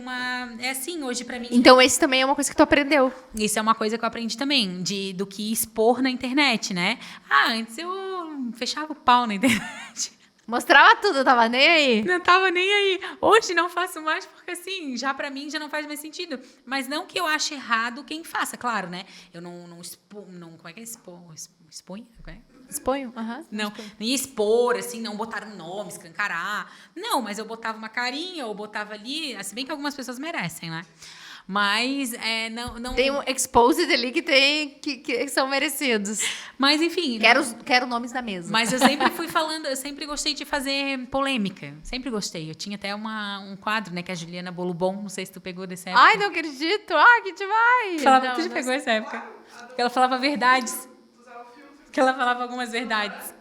é assim, hoje para mim...
Então, esse também é uma coisa que tu aprendeu.
Isso é uma coisa que eu aprendi também, do que expor na internet, né? Antes eu fechava o pau na internet.
Mostrava tudo, eu tava nem aí.
Não tava nem aí. Hoje não faço mais porque, assim, já pra mim já não faz mais sentido. Mas não que eu ache errado quem faça, claro, né? Eu não expo... Como é que é expor? Exponho?
Exponho?
Não ia expor, assim, não botar um nome, escancarar. Não, mas eu botava uma carinha, ou botava ali... Se bem que algumas pessoas merecem, né? Mas não.
Tem um exposed ali que são merecidos.
Mas enfim.
Quero nomes da mesa.
Mas eu sempre fui falando, eu sempre gostei de fazer polêmica. Sempre gostei. Eu tinha até um quadro, né, que é a Juliana Bolubon, não sei se tu pegou dessa época.
Ai, não acredito! Ai, que demais!
Falava, tu já pegou essa época? Que ela falava verdades. Que ela falava algumas verdades.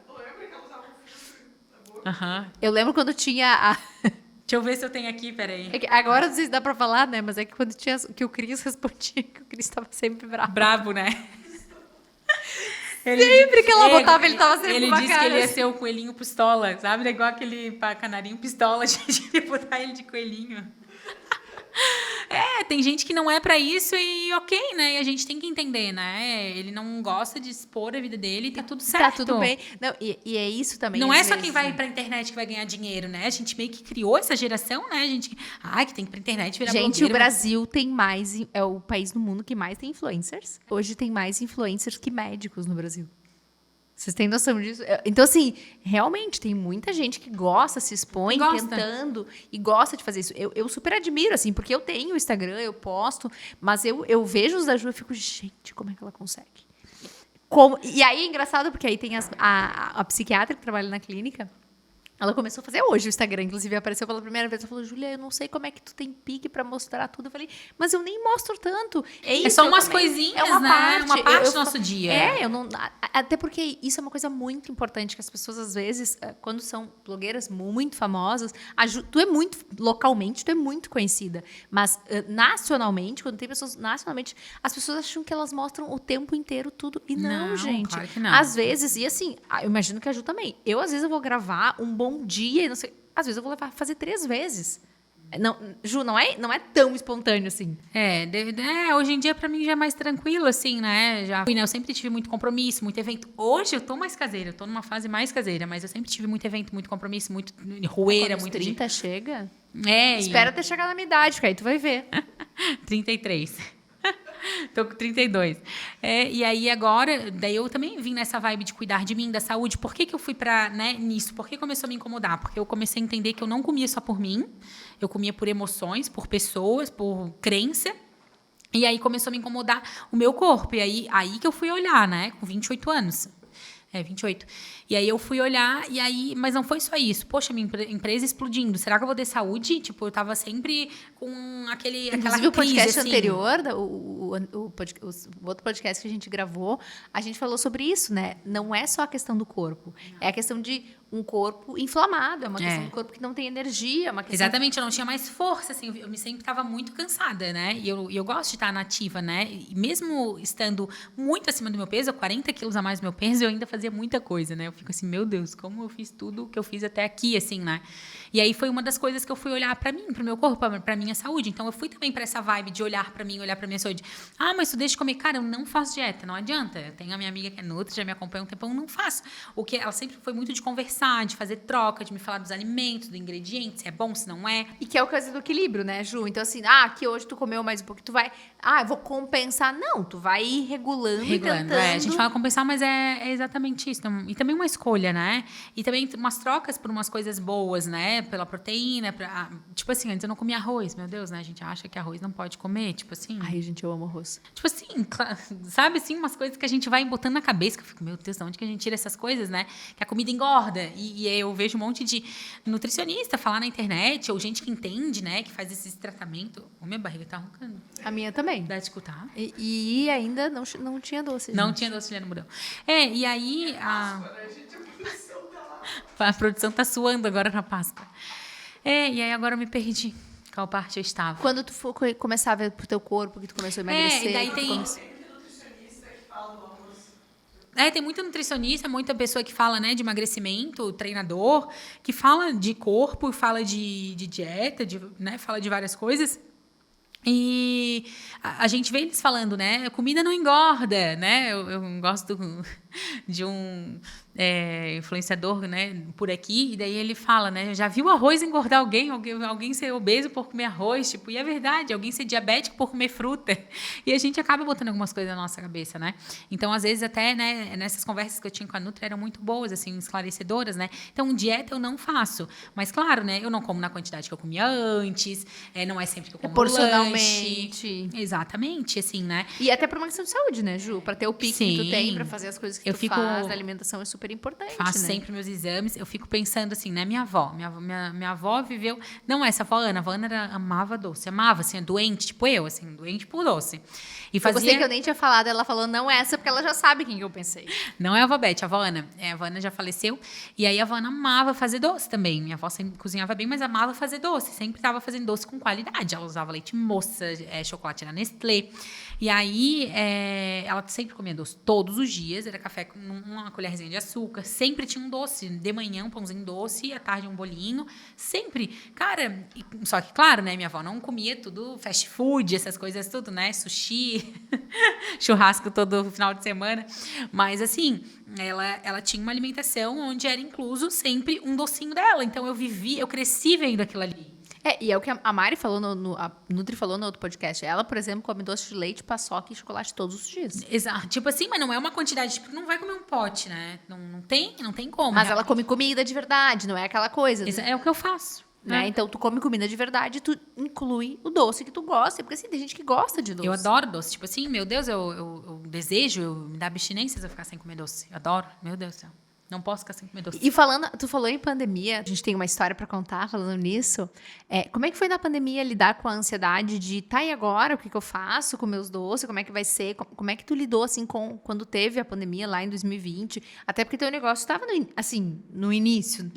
Eu lembro quando tinha
Deixa eu ver se eu tenho aqui, peraí.
Agora não sei se dá pra falar, né? Mas é que quando tinha que o Cris respondia, que o Cris tava sempre bravo.
Bravo, né?
Sempre que ela botava, ele tava sempre
Ele
com uma
disse
cara
que ele ia
assim.
ser o coelhinho pistola, sabe? Igual aquele canarinho pistola, a gente ia botar ele de coelhinho. Tem gente que não é pra isso e ok, né? E a gente tem que entender, né? Ele não gosta de expor a vida dele e tá tudo certo.
Tá tudo bem. Não, e é isso também.
Não é só
vezes,
quem vai pra internet que vai ganhar dinheiro, né? A gente meio que criou essa geração, né? A gente que tem que ir pra internet virar
Gente,
blogueiro,
o Brasil tem mais... É o país do mundo que mais tem influencers. Hoje tem mais influencers que médicos no Brasil. Vocês têm noção disso? Então, assim, realmente, tem muita gente que gosta, se expõe, tentando, e gosta de fazer isso. Eu super admiro, assim, porque eu tenho o Instagram, eu posto, mas eu vejo os da Ju e fico, gente, como é que ela consegue? E aí é engraçado, porque aí tem a psiquiatra que trabalha na clínica. Ela começou a fazer hoje o Instagram, inclusive apareceu pela primeira vez. Ela falou, Júlia, eu não sei como é que tu tem pique pra mostrar tudo. Eu falei, mas eu nem mostro tanto.
É só umas coisinhas, né? Uma parte do nosso dia.
Eu não... Até porque isso é uma coisa muito importante, que as pessoas, às vezes, quando são blogueiras muito famosas, tu é muito, localmente, tu é muito conhecida. Mas nacionalmente, quando tem pessoas nacionalmente, as pessoas acham que elas mostram o tempo inteiro tudo. E não, gente.
Claro que não.
Às vezes, e assim, eu imagino que a Ju também. Às vezes, eu vou gravar um bom dia, não sei, às vezes eu vou fazer 3 vezes. Não, Ju, não é tão espontâneo assim.
Hoje em dia pra mim já é mais tranquilo, assim, né? Eu sempre tive muito compromisso, muito evento. Hoje eu tô mais caseira, eu tô numa fase mais caseira, mas eu sempre tive muito evento, muito compromisso, muito rueira, muito
30 chega?
Espera
até chegar na minha idade, porque aí tu vai ver.
33. Tô com 32. E aí agora, daí eu também vim nessa vibe de cuidar de mim, da saúde. Por que eu fui nisso? Por que começou a me incomodar? Porque eu comecei a entender que eu não comia só por mim, eu comia por emoções, por pessoas, por crença. E aí começou a me incomodar o meu corpo. E aí que eu fui olhar, né? Com 28 anos. 28. E aí eu fui olhar, mas não foi só isso. Poxa, minha empresa explodindo. Será que eu vou ter saúde? Tipo, eu tava sempre com aquela
Inclusive, o podcast
crise, assim.
anterior, o outro podcast que a gente gravou, a gente falou sobre isso, né? Não é só a questão do corpo. É a questão de um corpo inflamado. É uma questão do corpo que não tem energia. É uma questão...
Exatamente, eu não tinha mais força, assim. Eu sempre estava muito cansada, né? E eu gosto de estar nativa, né? E mesmo estando muito acima do meu peso, 40 quilos a mais do meu peso, eu ainda fazia muita coisa, né? Eu fico assim, meu Deus, como eu fiz tudo o que eu fiz até aqui, assim, né? E aí foi uma das coisas que eu fui olhar para mim, para o meu corpo, para minha saúde. Então eu fui também para essa vibe de olhar para mim, olhar para minha saúde. Mas tu deixa de comer. Cara, eu não faço dieta, não adianta. Eu tenho a minha amiga que é nutri, já me acompanha um tempão, eu não faço. Ela sempre foi muito de conversar, de fazer troca, de me falar dos alimentos, do ingrediente, se é bom, se não é.
E que é o caso do equilíbrio, né, Ju? Então assim, aqui hoje tu comeu mais um pouco, tu vai... eu vou compensar. Não, tu vai ir regulando e tentando.
A gente fala compensar, mas é exatamente isso. E também uma escolha, né? E também umas trocas por umas coisas boas, né? Pela proteína, tipo assim, antes eu não comia arroz, meu Deus, né? A gente acha que arroz não pode comer, tipo assim.
Ai, gente, eu amo arroz.
Tipo assim, sabe assim, umas coisas que a gente vai botando na cabeça, que eu fico, meu Deus, de onde que a gente tira essas coisas, né? Que a comida engorda. E eu vejo um monte de nutricionista falar na internet, ou gente que entende, né? Que faz esse tratamento. Minha barriga tá roncando.
A minha também.
Dá de escutar?
E ainda não tinha doce,
Não
gente.
tinha doce no mudão. E aí... A produção tá suando agora na Páscoa. E aí agora eu me perdi. Qual parte eu estava?
Quando tu for começar a ver pro teu corpo, que tu começou a emagrecer...
E daí tem... Tem muita nutricionista, muita pessoa que fala, né, de emagrecimento, treinador, que fala de corpo, fala de dieta, né, fala de várias coisas. E a gente vê eles falando, né, comida não engorda, né? Eu gosto de um influenciador, né, por aqui, e daí ele fala, né, já viu arroz engordar alguém ser obeso por comer arroz, tipo, e é verdade, alguém ser diabético por comer fruta, e a gente acaba botando algumas coisas na nossa cabeça, né, então, às vezes, até, né, nessas conversas que eu tinha com a Nutri, eram muito boas, assim, esclarecedoras, né, então, dieta eu não faço, mas, claro, né, eu não como na quantidade que eu comia antes, não é sempre que eu como
proporcionalmente.
lanche, exatamente, assim, né.
E até por uma questão de saúde, né, Ju? Pra ter o pique que tu tem, pra fazer as coisas que tu faz, a alimentação é super importante,
faço
né?
sempre meus exames. Eu fico pensando assim, né? Minha avó viveu... Não essa avó Ana. A avó Ana amava doce. Amava, assim, doente, tipo eu, assim, doente por doce. E
fazia... Eu gostei que eu nem tinha falado. Ela falou, não essa, porque ela já sabe quem que eu pensei.
Não é a avó Beth, a avó Ana. A avó Ana já faleceu. E aí a avó Ana amava fazer doce também. Minha avó sempre cozinhava bem, mas amava fazer doce. Sempre estava fazendo doce com qualidade. Ela usava leite moça, chocolate da Nestlé. E aí, ela sempre comia doce todos os dias. Era café com uma colherzinha de açúcar. Sempre tinha um doce. De manhã, um pãozinho doce. À tarde, um bolinho. Sempre. Cara, só que, claro, né? Minha avó não comia tudo fast food, essas coisas tudo, né? Sushi, churrasco todo final de semana. Mas, assim, ela tinha uma alimentação onde era incluso sempre um docinho dela. Então, eu cresci vendo aquilo ali.
E é o que a Mari falou, a Nutri falou no outro podcast. Ela, por exemplo, come doce de leite, paçoca e chocolate todos os dias.
Exato. Tipo assim, mas não é uma quantidade, tipo, não vai comer um pote, né? Não tem como.
Mas ela come comida de verdade, não é aquela coisa.
É o que eu faço.
Né? Então, tu come comida de verdade e tu inclui o doce que tu gosta. Porque, assim, tem gente que gosta de doce.
Eu adoro doce. Tipo assim, meu Deus, eu desejo, me dá abstinência se eu ficar sem comer doce. Eu adoro. Meu Deus do céu. Não posso ficar sem comer doce.
E tu falou em pandemia, a gente tem uma história pra contar falando nisso. Como é que foi na pandemia lidar com a ansiedade de, tá, e agora? O que eu faço com meus doces? Como é que vai ser? Como é que tu lidou, assim, quando teve a pandemia lá em 2020? Até porque teu negócio estava, no início.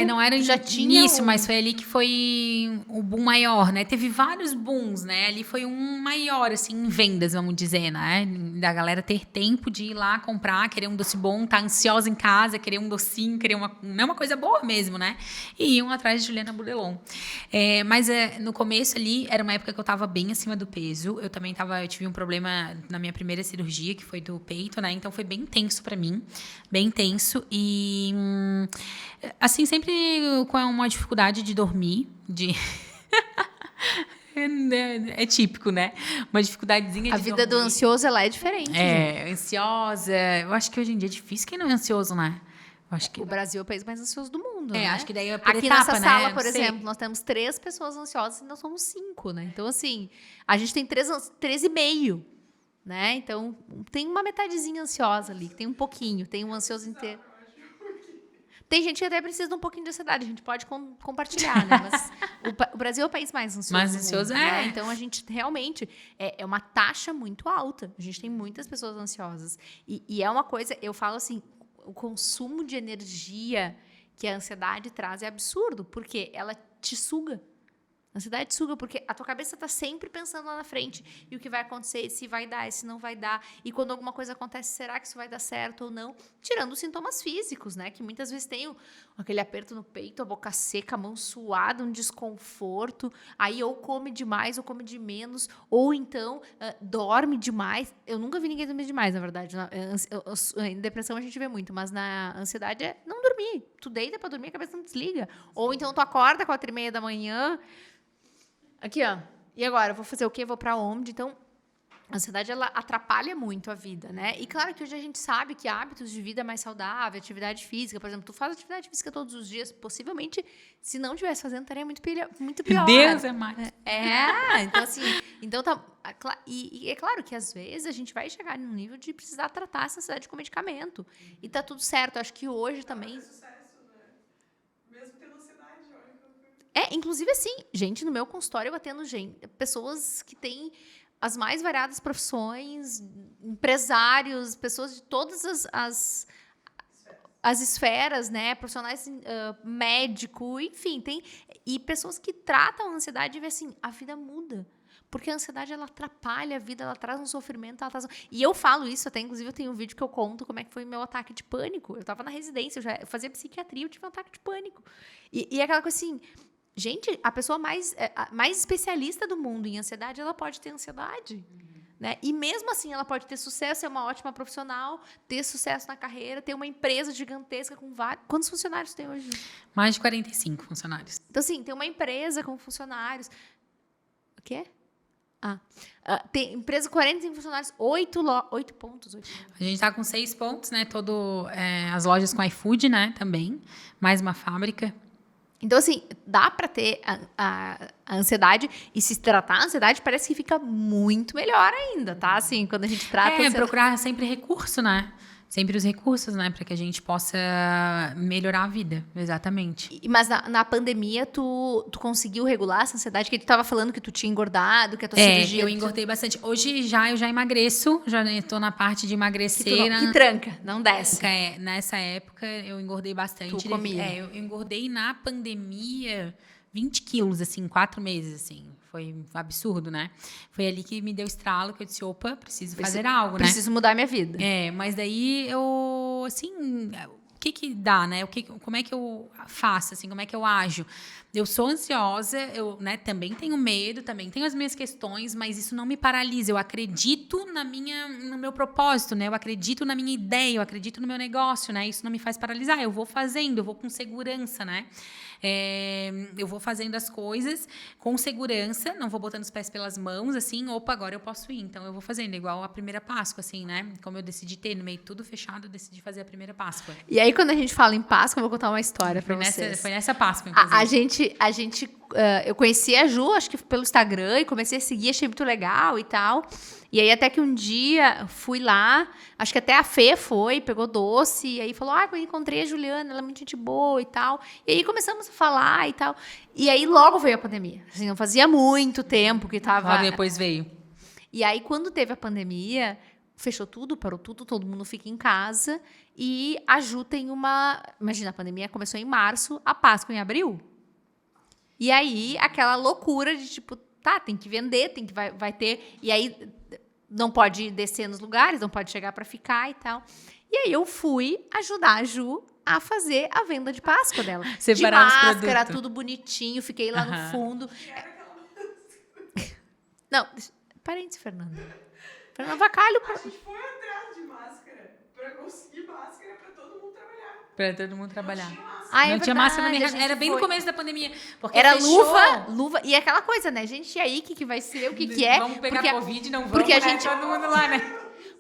Não era já início, mas foi ali que foi o boom maior, né? Teve vários booms, né? Ali foi um maior, assim, em vendas, vamos dizer, né? Da galera ter tempo de ir lá comprar, querer um doce bom, tá ansiosa em casa, querer um docinho, querer uma coisa boa mesmo, né? E iam atrás de Juliana Bourdelon. Mas no começo ali, era uma época que eu tava bem acima do peso. Eu tive um problema na minha primeira cirurgia, que foi do peito, né? Então foi bem tenso pra mim, bem tenso. E, assim, sempre com uma dificuldade de dormir, É típico, né? Uma dificuldadezinha de dormir.
A vida do ansioso, ela é diferente.
Ansiosa. Eu acho que hoje em dia é difícil quem não é ansioso, né? Eu acho que...
O Brasil é o país mais ansioso do mundo, né?
Acho que daí é por
aqui
etapa,
nessa
né?
sala, por exemplo, nós temos 3 pessoas ansiosas e nós somos 5, né? Então, assim, a gente tem 3,5, né? Então, tem uma metadezinha ansiosa ali, tem um pouquinho, tem um ansioso inteiro. Tem gente que até precisa de um pouquinho de ansiedade, a gente pode compartilhar, né? Mas o Brasil é o país mais ansioso.
Mais ansioso,
né? Então, a gente realmente... É uma taxa muito alta. A gente tem muitas pessoas ansiosas. E é uma coisa... Eu falo assim, o consumo de energia que a ansiedade traz é absurdo, porque ela te suga. A ansiedade suga, porque a tua cabeça está sempre pensando lá na frente. E o que vai acontecer, se vai dar, se não vai dar. E quando alguma coisa acontece, será que isso vai dar certo ou não? Tirando os sintomas físicos, né? Que muitas vezes tem aquele aperto no peito, a boca seca, a mão suada, um desconforto. Aí ou come demais ou come de menos. Ou então dorme demais. Eu nunca vi ninguém dormir demais, na verdade. Em depressão a gente vê muito, mas na ansiedade é não dormir. Tu deita pra dormir, a cabeça não desliga. Ou então tu acorda 4h30 da manhã... Aqui, ó. E agora? Eu vou fazer o quê? Vou pra onde? Então, a ansiedade, ela atrapalha muito a vida, né? E claro que hoje a gente sabe que hábitos de vida mais saudável, atividade física, por exemplo, tu faz atividade física todos os dias, possivelmente, se não estivesse fazendo, estaria muito pior.
Deus é mais.
Então assim, e é claro que às vezes a gente vai chegar num nível de precisar tratar essa ansiedade com medicamento. E tá tudo certo. Eu acho que hoje também... Inclusive assim, gente, no meu consultório eu atendo pessoas que têm as mais variadas profissões, empresários, pessoas de todas as esferas, né? Profissionais, médico, enfim, e pessoas que tratam a ansiedade e vê assim, a vida muda. Porque a ansiedade, ela atrapalha a vida, ela traz um sofrimento, E eu falo isso, até inclusive eu tenho um vídeo que eu conto como é que foi o meu ataque de pânico. Eu estava na residência, eu fazia psiquiatria, eu tive um ataque de pânico. E aquela coisa assim... Gente, a pessoa mais especialista do mundo em ansiedade, ela pode ter ansiedade, né? E mesmo assim ela pode ter sucesso, ser uma ótima profissional, ter sucesso na carreira, ter uma empresa gigantesca com vários... Quantos funcionários tem hoje?
Mais de 45 funcionários.
Então, assim, tem uma empresa com funcionários... O quê? Tem empresa com 45 funcionários, 8 pontos. 8 pontos.
A gente tá com 6 pontos, né? As lojas com iFood, né? Também. Mais uma fábrica.
Então, assim, dá para ter a ansiedade e se tratar a ansiedade parece que fica muito melhor ainda, tá? Assim, quando a gente trata...
procurar sempre recurso, né? Sempre os recursos, né? Para que a gente possa melhorar a vida, exatamente.
Mas na pandemia, tu conseguiu regular essa ansiedade? Que tu estava falando que tu tinha engordado, que a tua cirurgia...
eu engordei bastante. Hoje eu já emagreço, já estou na parte de emagrecer.
Que tranca, não desce.
Nessa época, eu engordei bastante.
Tu comia.
Eu engordei na pandemia 20 quilos, assim, em 4 meses, assim. Foi um absurdo, né? Foi ali que me deu estralo, que eu disse, opa, preciso fazer algo, né?
Preciso mudar minha vida.
Mas daí eu, assim, o que dá, né? Como é que eu faço, assim, como é que eu ajo? Eu sou ansiosa, eu, né, também tenho medo, também tenho as minhas questões, mas isso não me paralisa. Eu acredito no meu propósito, né? Eu acredito na minha ideia, eu acredito no meu negócio, né? Isso não me faz paralisar. Eu vou fazendo, eu vou com segurança, né? Eu vou fazendo as coisas com segurança, não vou botando os pés pelas mãos, assim, opa, agora eu posso ir. Então, eu vou fazendo, igual a primeira Páscoa, assim, né? Como eu decidi ter, no meio tudo fechado, eu decidi fazer a primeira Páscoa.
E aí, quando a gente fala em Páscoa, eu vou contar uma história pra vocês.
Foi nessa Páscoa, inclusive.
Eu conheci a Ju, acho que pelo Instagram, e comecei a seguir, achei muito legal e tal. E aí, até que um dia, fui lá, acho que até a Fê foi, pegou doce, e aí falou, eu encontrei a Juliana, ela é muito gente boa e tal. E aí, começamos a falar e tal. E aí, logo veio a pandemia. Assim, não fazia muito tempo que tava...
Logo depois veio.
E aí, quando teve a pandemia, fechou tudo, parou tudo, todo mundo fica em casa. E a Ju tem uma... Imagina, a pandemia começou em março, a Páscoa em abril. E aí, aquela loucura de tipo, tem que vender, vai ter... E aí, não pode descer nos lugares, não pode chegar para ficar e tal. E aí, eu fui ajudar a Ju a fazer a venda de Páscoa dela.
Separar
de máscara, tudo bonitinho. Fiquei lá no fundo. Não, parente, Fernanda. Fernanda Vacalho.
A gente foi atrás de máscara para conseguir máscara para todo mundo trabalhar.
Para todo mundo trabalhar.
Não
tinha máscara na minha casa. Era bem no começo da pandemia. Porque
era
fechou.
luva. E aquela coisa, né? Gente, e aí, o que vai ser? O que é?
Vamos pegar Covid, não vamos.
Porque a gente...
todo mundo lá, né?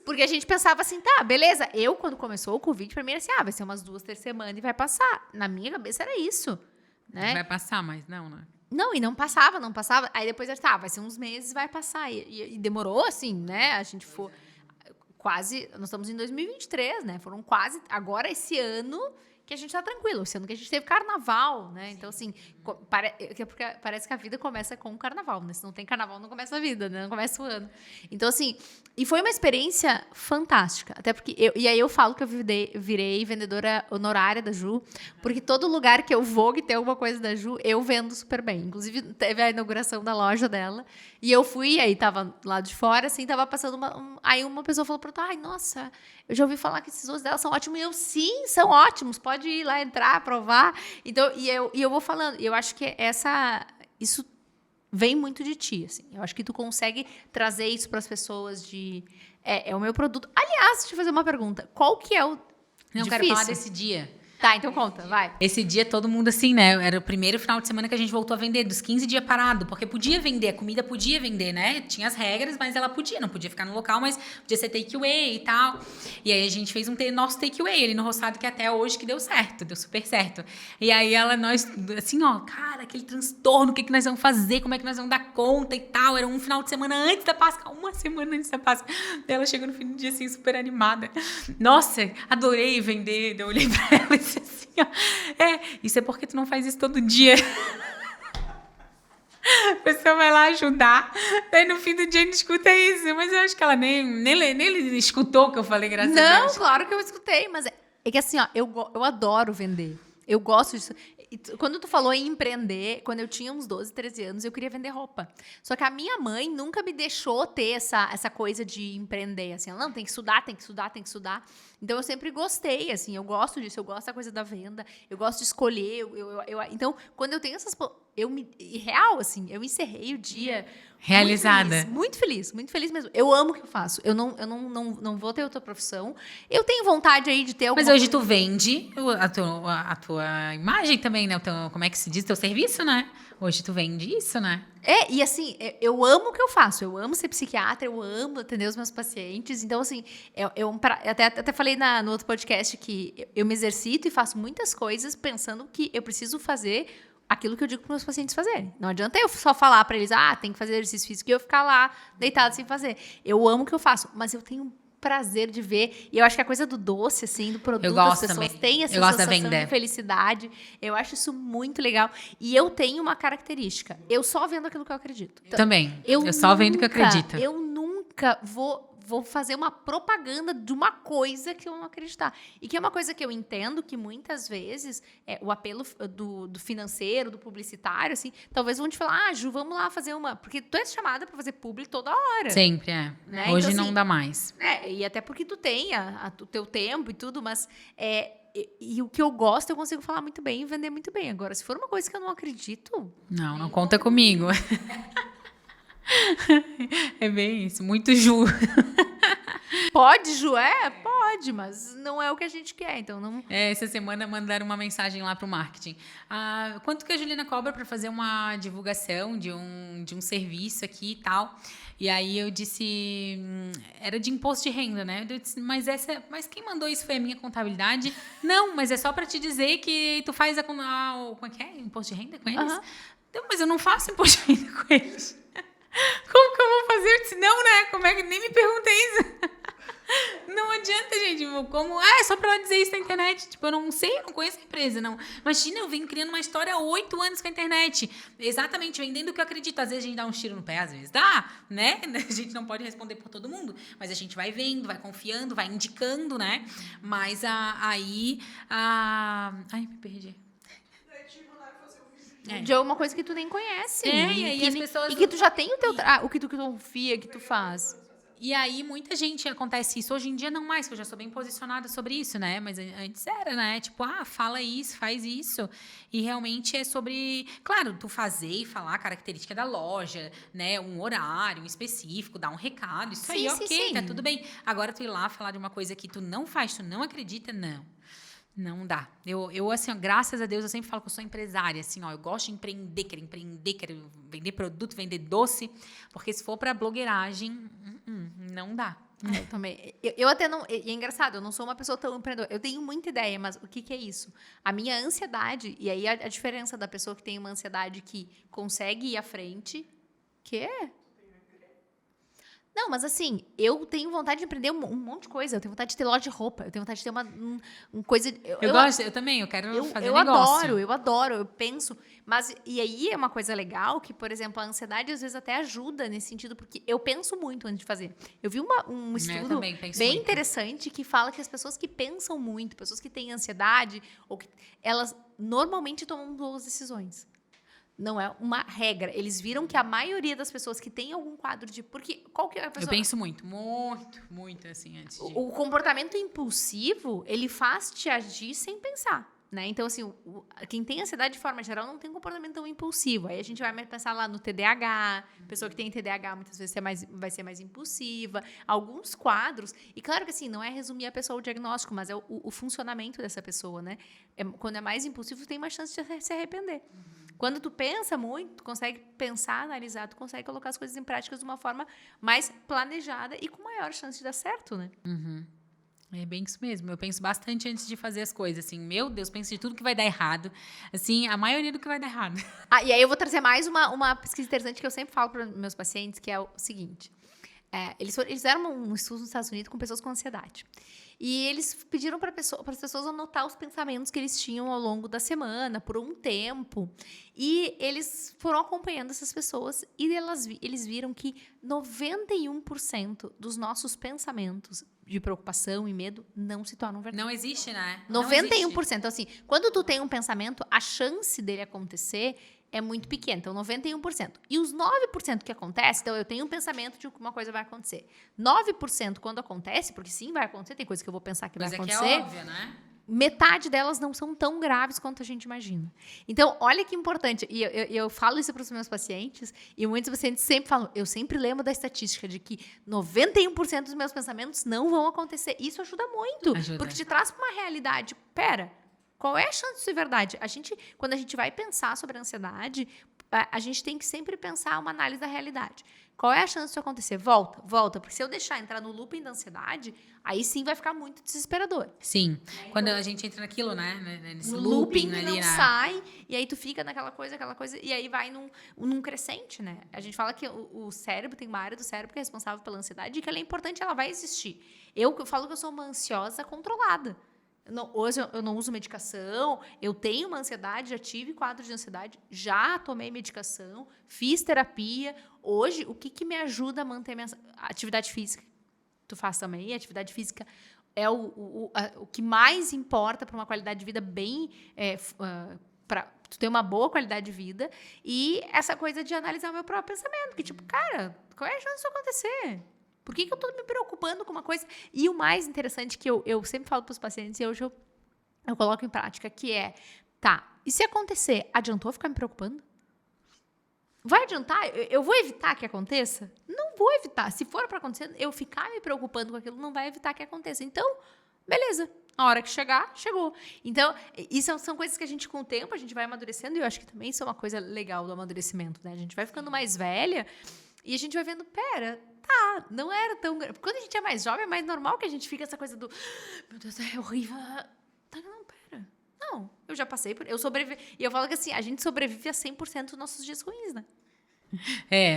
Porque a gente pensava assim, beleza. Eu, quando começou o Covid, pra mim era assim, vai ser umas 2, 3 semanas e vai passar. Na minha cabeça era isso, né?
Vai passar, mas não, né?
Não, e não passava. Aí depois, vai ser uns meses, vai passar. E demorou, assim, né? A gente foi quase... Nós estamos em 2023, né? Foram quase... Agora, esse ano... que a gente tá tranquilo, sendo que a gente teve carnaval, né? Então, assim, porque parece que a vida começa com o carnaval, né? Se não tem carnaval, não começa a vida, né? Não começa o ano. Então, assim, e foi uma experiência fantástica. Até porque, e aí eu falo que eu virei vendedora honorária da Ju, porque todo lugar que eu vou que tem alguma coisa da Ju, eu vendo super bem. Inclusive, teve a inauguração da loja dela, e eu fui, aí tava lá de fora, assim, tava passando aí uma pessoa falou pra mim, nossa, eu já ouvi falar que esses doces dela são ótimos. E eu, sim, são ótimos, pode ir lá entrar, provar. Então, e eu vou falando, eu acho que isso vem muito de ti, assim. Eu acho que tu consegue trazer isso para as pessoas é o meu produto. Aliás, deixa eu fazer uma pergunta. Qual que é o
Não,
difícil?
quero falar desse dia.
Tá, então conta, vai.
Esse dia todo mundo assim, né? Era o primeiro final de semana que a gente voltou a vender, dos 15 dias parado, porque podia vender, a comida podia vender, né? Tinha as regras, mas ela não podia ficar no local, mas podia ser takeaway e tal. E aí a gente fez nosso takeaway ali no Roçado, que até hoje que deu certo, deu super certo. E aí nós, assim, cara, aquele transtorno, o que nós vamos fazer, como é que nós vamos dar conta e tal. Era um final de semana antes da Páscoa, uma semana antes da Páscoa. Daí ela chegou no fim do dia, assim, super animada. Nossa, adorei vender. Eu olhei pra ela e disse assim, isso é porque tu não faz isso todo dia. A pessoa vai lá ajudar, aí no fim do dia a gente escuta isso, mas eu acho que ela nem escutou o que eu falei, graças a Deus.
Não, claro que eu escutei, mas é que assim, eu adoro vender. Eu gosto disso. Quando tu falou em empreender, quando eu tinha uns 12, 13 anos, eu queria vender roupa. Só que a minha mãe nunca me deixou ter essa coisa de empreender. Assim, ela, não, tem que estudar. Então, eu sempre gostei, assim, eu gosto disso, eu gosto da coisa da venda, eu gosto de escolher. Então, quando eu tenho essas... real, assim, eu encerrei o dia...
Realizada.
Muito feliz, muito feliz mesmo. Eu amo o que eu faço. Eu não vou ter outra profissão. Eu tenho vontade aí de ter alguma
Mas hoje
coisa.
tu vende a tua imagem também, né? Como é que se diz? Teu serviço, né? Hoje tu vende isso, né?
E assim, eu amo o que eu faço. Eu amo ser psiquiatra, eu amo atender os meus pacientes. Então, assim, até falei no outro podcast que eu me exercito e faço muitas coisas pensando que eu preciso fazer aquilo que eu digo para meus pacientes fazerem. Não adianta eu só falar para eles, tem que fazer exercício físico e eu ficar lá deitado sem fazer. Eu amo o que eu faço, mas eu tenho prazer de ver. E eu acho que a coisa do doce, assim, do produto,
Eu gosto
as pessoas
também.
têm essa
Eu gosto da
sensação
venda.
de felicidade. Eu acho isso muito legal. E eu tenho uma característica. Eu só vendo aquilo que eu acredito. Então,
Também. Eu só vendo o que acredito.
Eu nunca vou fazer uma propaganda de uma coisa que eu não acreditar. E que é uma coisa que eu entendo que muitas vezes o apelo do financeiro, do publicitário, assim, talvez vão te falar, Ju, vamos lá fazer uma... Porque tu é chamada para fazer publi toda hora.
Sempre, é.
Né?
Hoje
então,
não
assim,
dá mais.
E até porque tu tem o teu tempo e tudo, mas... E o que eu gosto, eu consigo falar muito bem e vender muito bem. Agora, se for uma coisa que eu não acredito...
Não conta comigo. É bem isso. Muito Ju.
Pode, Ju? Pode, mas não é o que a gente quer, então não...
Essa semana mandaram uma mensagem lá pro marketing. Quanto que a Juliana cobra para fazer uma divulgação de um serviço aqui e tal? E aí eu disse... Era de imposto de renda, né? Eu disse, mas quem mandou isso foi a minha contabilidade? Não, mas é só para te dizer que tu faz como é que é? Imposto de renda com eles? Não, mas eu não faço imposto de renda com eles. Como que eu vou fazer? Eu disse, não, né? Como é que nem me perguntei isso? Não adianta, gente. Como... é só pra ela dizer isso na internet. Tipo, eu não sei, eu não conheço a empresa, não. Imagina, eu venho criando uma história há 8 anos com a internet. Exatamente, vendendo o que eu acredito. Às vezes a gente dá um tiro no pé, às vezes dá, né? A gente não pode responder por todo mundo. Mas a gente vai vendo, vai confiando, vai indicando, né? Mas aí... Ai, me perdi.
De alguma coisa que tu nem conhece.
E aí as pessoas...
E que tu já tem o que tu confia, que tu faz.
E aí, muita gente acontece isso. Hoje em dia, não mais, que eu já sou bem posicionada sobre isso, né? Mas antes era, né? Tipo, fala isso, faz isso. E realmente é sobre... Claro, tu fazer e falar a característica da loja, né? Um horário específico, dar um recado. Isso aí, ok, tá tudo bem. Agora, tu ir lá falar de uma coisa que tu não faz, tu não acredita, não. Não dá. Eu assim, graças a Deus, eu sempre falo que eu sou empresária, assim, eu gosto de empreender, quero vender produto, vender doce, porque se for pra blogueiragem, não dá.
Eu também. Eu até não... E é engraçado, eu não sou uma pessoa tão empreendedora. Eu tenho muita ideia, mas o que é isso? A minha ansiedade, e aí a diferença da pessoa que tem uma ansiedade que consegue ir à frente, que é... Não, mas assim, eu tenho vontade de empreender um monte de coisa. Eu tenho vontade de ter loja de roupa. Eu tenho vontade de ter uma coisa...
Eu gosto, eu também, eu quero fazer
eu
negócio.
Eu adoro, eu penso. Mas, e aí é uma coisa legal que, por exemplo, a ansiedade às vezes até ajuda nesse sentido, porque eu penso muito antes de fazer. Eu vi um estudo bem interessante que fala que as pessoas que pensam muito, pessoas que têm ansiedade, elas normalmente tomam boas decisões. Não é uma regra. Eles viram que a maioria das pessoas que tem algum quadro de... Porque qual que é a pessoa...
Eu penso muito, assim, antes de...
O comportamento impulsivo, ele faz te agir sem pensar, né? Então, assim, quem tem ansiedade de forma geral não tem um comportamento tão impulsivo. Aí a gente vai pensar lá no TDAH. A pessoa que tem TDAH muitas vezes vai ser mais impulsiva. Alguns quadros... E claro que, assim, não é resumir a pessoa o diagnóstico, mas é o funcionamento dessa pessoa, né? Quando é mais impulsivo, tem mais chance de se arrepender. Quando tu pensa muito, tu consegue pensar, analisar, tu consegue colocar as coisas em prática de uma forma mais planejada e com maior chance de dar certo, né?
É bem isso mesmo. Eu penso bastante antes de fazer as coisas, assim. Meu Deus, penso de tudo que vai dar errado. Assim, a maioria do que vai dar errado.
E aí eu vou trazer mais uma pesquisa interessante que eu sempre falo para meus pacientes, que é o seguinte. Eles fizeram um estudo nos Estados Unidos com pessoas com ansiedade. E eles pediram para as pessoas anotar os pensamentos que eles tinham ao longo da semana, por um tempo. E eles foram acompanhando essas pessoas e eles viram que 91% dos nossos pensamentos de preocupação e medo não se tornam verdade.
Não existe, né?
91%. Então, assim, quando tu tem um pensamento, a chance dele acontecer é muito pequeno. Então, 91%. E os 9% que acontece, então eu tenho um pensamento de que uma coisa vai acontecer. 9% quando acontece, porque sim, vai acontecer, tem coisa que eu vou pensar que vai acontecer.
Mas é que é óbvio, né?
Metade delas não são tão graves quanto a gente imagina. Então, olha que importante. E eu falo isso para os meus pacientes, e muitos pacientes sempre falam, eu sempre lembro da estatística de que 91% dos meus pensamentos não vão acontecer. Isso ajuda muito, porque te traz para uma realidade. Pera, qual é a chance de ser verdade? Quando a gente vai pensar sobre a ansiedade, a gente tem que sempre pensar uma análise da realidade. Qual é a chance disso acontecer? Volta. Porque se eu deixar entrar no looping da ansiedade, aí sim vai ficar muito desesperador.
Sim. Quando a gente entra naquilo, né? Nesse
looping
ali,
não
né?
sai, e aí tu fica naquela coisa, e aí vai num crescente, né? A gente fala que o cérebro, tem uma área do cérebro que é responsável pela ansiedade e que ela é importante, ela vai existir. Eu falo que eu sou uma ansiosa controlada. Hoje eu não uso medicação, eu tenho uma ansiedade, já tive quadro de ansiedade, já tomei medicação, fiz terapia. Hoje, o que me ajuda a manter minha atividade física? Tu faz também, a atividade física é o que mais importa para uma qualidade de vida bem... para tu ter uma boa qualidade de vida. E essa coisa de analisar o meu próprio pensamento, que tipo, cara, qual é a chance disso acontecer? Por que eu estou me preocupando com uma coisa? E o mais interessante que eu sempre falo para os pacientes, e hoje eu coloco em prática, que é, e se acontecer, adiantou ficar me preocupando? Vai adiantar? Eu vou evitar que aconteça? Não vou evitar. Se for para acontecer, eu ficar me preocupando com aquilo não vai evitar que aconteça. Então, beleza. A hora que chegar, chegou. Então, isso são coisas que a gente, com o tempo, a gente vai amadurecendo, e eu acho que também isso é uma coisa legal do amadurecimento, né? A gente vai ficando mais velha e a gente vai vendo, não era tão... Quando a gente é mais jovem, é mais normal que a gente fica essa coisa do... Meu Deus, é horrível. Não, eu já passei por... Eu sobrevivi. E eu falo que assim, a gente sobrevive a 100% dos nossos dias ruins, né?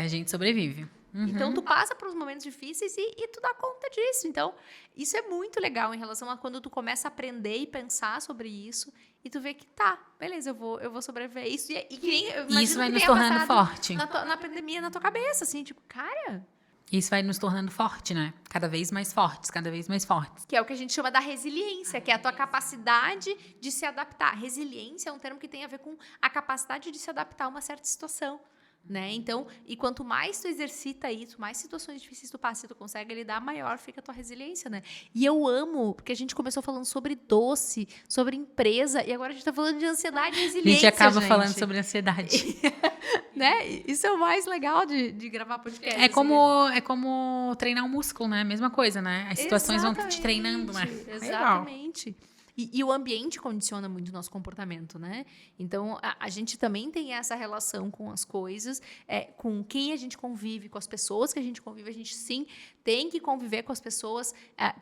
A gente sobrevive. Uhum.
Então, tu passa por uns momentos difíceis e tu dá conta disso. Então, isso é muito legal em relação a quando tu começa a aprender e pensar sobre isso e tu vê que beleza, eu vou sobreviver a isso. E
isso vai nos tornando forte.
Na pandemia, na tua cabeça, assim, tipo, cara...
Isso vai nos tornando forte, né? Cada vez mais fortes.
Que é o que a gente chama da resiliência, que é a tua capacidade de se adaptar. Resiliência é um termo que tem a ver com a capacidade de se adaptar a uma certa situação, né? Então, e quanto mais tu exercita isso, mais situações difíceis tu passa e tu consegue lidar, maior fica a tua resiliência, né? E eu amo, porque a gente começou falando sobre doce, sobre empresa, e agora a gente tá falando de ansiedade e resiliência,
a gente acaba falando sobre ansiedade.
Né? Isso é o mais legal de gravar podcast.
É como treinar um músculo, né? Mesma coisa, né? As situações vão te treinando, né?
Exatamente. E o ambiente condiciona muito o nosso comportamento, né? Então, a gente também tem essa relação com as coisas, com quem a gente convive, com as pessoas que a gente convive. A gente, sim, tem que conviver com as pessoas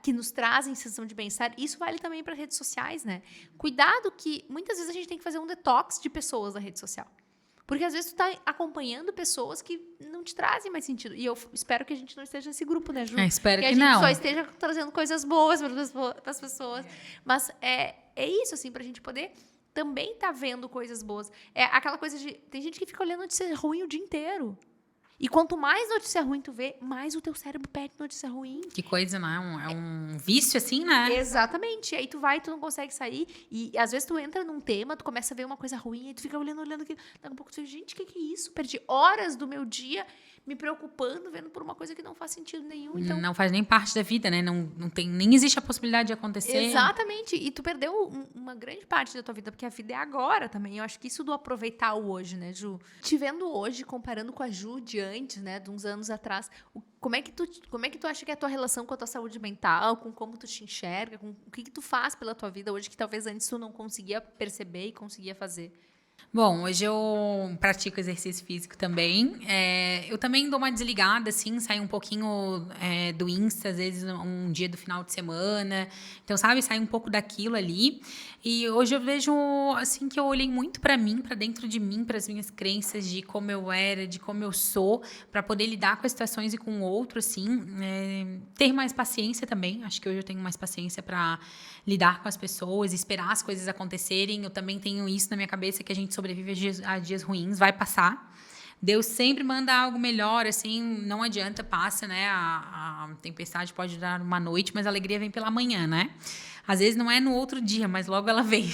que nos trazem sensação de bem-estar. Isso vale também para redes sociais, né? Cuidado que, muitas vezes, a gente tem que fazer um detox de pessoas na rede social. Porque, às vezes, tu tá acompanhando pessoas que não te trazem mais sentido. E eu espero que a gente não esteja nesse grupo, né, Ju?
Espero que
a gente
não.
só esteja trazendo coisas boas para as pessoas. Mas é isso, assim, pra gente poder também tá vendo coisas boas. É aquela coisa de... Tem gente que fica olhando notícia ruim o dia inteiro. E quanto mais notícia ruim tu vê, mais o teu cérebro pede notícia ruim.
Que coisa, né? É um vício, assim, né?
Exatamente. E aí tu não consegue sair. E às vezes tu entra num tema, tu começa a ver uma coisa ruim, e tu fica olhando aquilo. Daqui a pouco tu diz, gente, o que é isso? Perdi horas do meu dia me preocupando, vendo por uma coisa que não faz sentido nenhum. Então...
Não faz nem parte da vida, né? Nem existe a possibilidade de acontecer.
Exatamente. E tu perdeu uma grande parte da tua vida, porque a vida é agora também. Eu acho que isso do aproveitar o hoje, né, Ju? Te vendo hoje, comparando com a Ju de antes, né, de uns anos atrás, como é que tu acha que é a tua relação com a tua saúde mental, com como tu te enxerga, com o que tu faz pela tua vida hoje que talvez antes tu não conseguia perceber e conseguia fazer?
Bom, hoje eu pratico exercício físico também. Eu também dou uma desligada, assim, saio um pouquinho do Insta, às vezes um dia do final de semana. Então, sabe, sai um pouco daquilo ali. E hoje eu vejo, assim, que eu olhei muito para mim, para dentro de mim, para as minhas crenças de como eu era, de como eu sou, para poder lidar com as situações e com o outro, assim. Ter mais paciência também. Acho que hoje eu tenho mais paciência para lidar com as pessoas, esperar as coisas acontecerem. Eu também tenho isso na minha cabeça, que a gente sobrevive a dias ruins, vai passar. Deus sempre manda algo melhor, assim, não adianta, passa, né? A tempestade pode durar uma noite, mas a alegria vem pela manhã, né? Às vezes não é no outro dia, mas logo ela vem.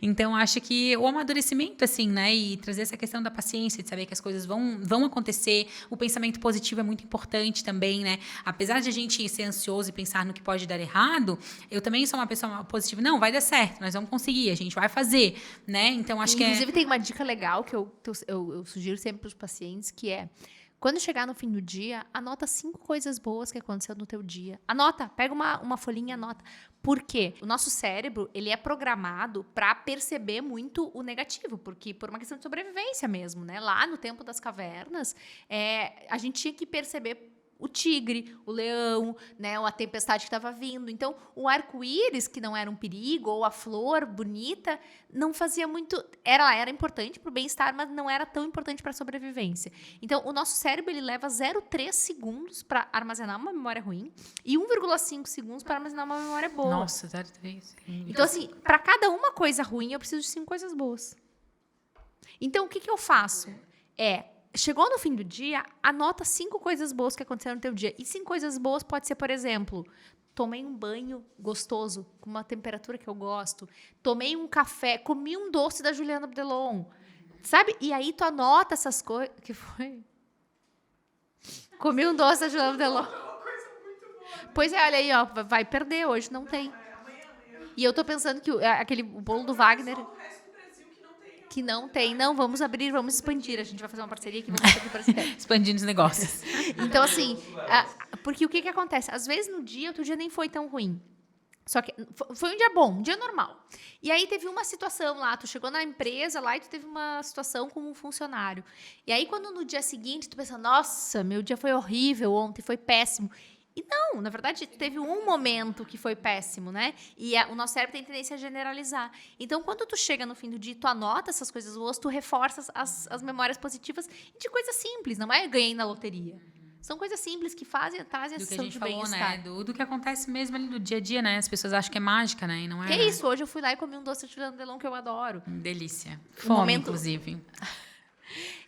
Então, acho que o amadurecimento, assim, né? E trazer essa questão da paciência, de saber que as coisas vão acontecer. O pensamento positivo é muito importante também, né? Apesar de a gente ser ansioso e pensar no que pode dar errado, eu também sou uma pessoa positiva. Não, vai dar certo, nós vamos conseguir, a gente vai fazer, né? Então, acho que
Inclusive, tem uma dica legal que eu sugiro sempre para os pacientes, que é, quando chegar no fim do dia, anota 5 coisas boas que aconteceu no teu dia. Anota, pega uma folhinha e anota. Por quê? O nosso cérebro, ele é programado para perceber muito o negativo, porque por uma questão de sobrevivência mesmo, né? Lá no tempo das cavernas, a gente tinha que perceber o tigre, o leão, né, ou a tempestade que estava vindo. Então, o arco-íris, que não era um perigo, ou a flor bonita, não fazia muito... Era importante para o bem-estar, mas não era tão importante para a sobrevivência. Então, o nosso cérebro, ele leva 0,3 segundos para armazenar uma memória ruim e 1,5 segundos para armazenar uma memória boa.
Nossa, 0,3.
Então, assim, para cada uma coisa ruim, eu preciso de 5 coisas boas. Então, o que eu faço? Chegou no fim do dia, anota 5 coisas boas que aconteceram no teu dia. E 5 coisas boas pode ser, por exemplo, tomei um banho gostoso, com uma temperatura que eu gosto. Tomei um café, comi um doce da Juliana Budelon. Sabe? E aí tu anota essas coisas... que foi? Comi um doce da Juliana Budelon.
Uma coisa muito boa.
Pois é, olha aí, ó, vai perder hoje, não tem.
Amanhã.
E eu tô pensando que o bolo do Wagner...
Só no resto do Brasil que não tem.
Que não tem. Não, vamos abrir, vamos expandir. A gente vai fazer uma parceria aqui, vamos expandir para esse tempo.
Expandindo os negócios.
Então, assim, porque o que acontece? Às vezes no dia, o teu dia nem foi tão ruim. Só que foi um dia bom, um dia normal. E aí teve uma situação lá, tu chegou na empresa lá e tu teve uma situação com um funcionário. E aí quando no dia seguinte tu pensa, nossa, meu dia foi horrível ontem, foi péssimo. E não, na verdade, teve um momento que foi péssimo, né? E o nosso cérebro tem tendência a generalizar. Então, quando tu chega no fim do dia, tu anota essas coisas boas, tu reforça as memórias positivas de coisas simples, não é ganhei na loteria. São coisas simples que trazem a
Do que a
sensação
gente
de
falou,
bem-estar.
né? Do que acontece mesmo ali no dia a dia, né? As pessoas acham que é mágica, né? E não é.
Que é isso, hoje eu fui lá e comi um doce de Juliana Delon que eu adoro.
Delícia. Fome,
momento-
inclusive.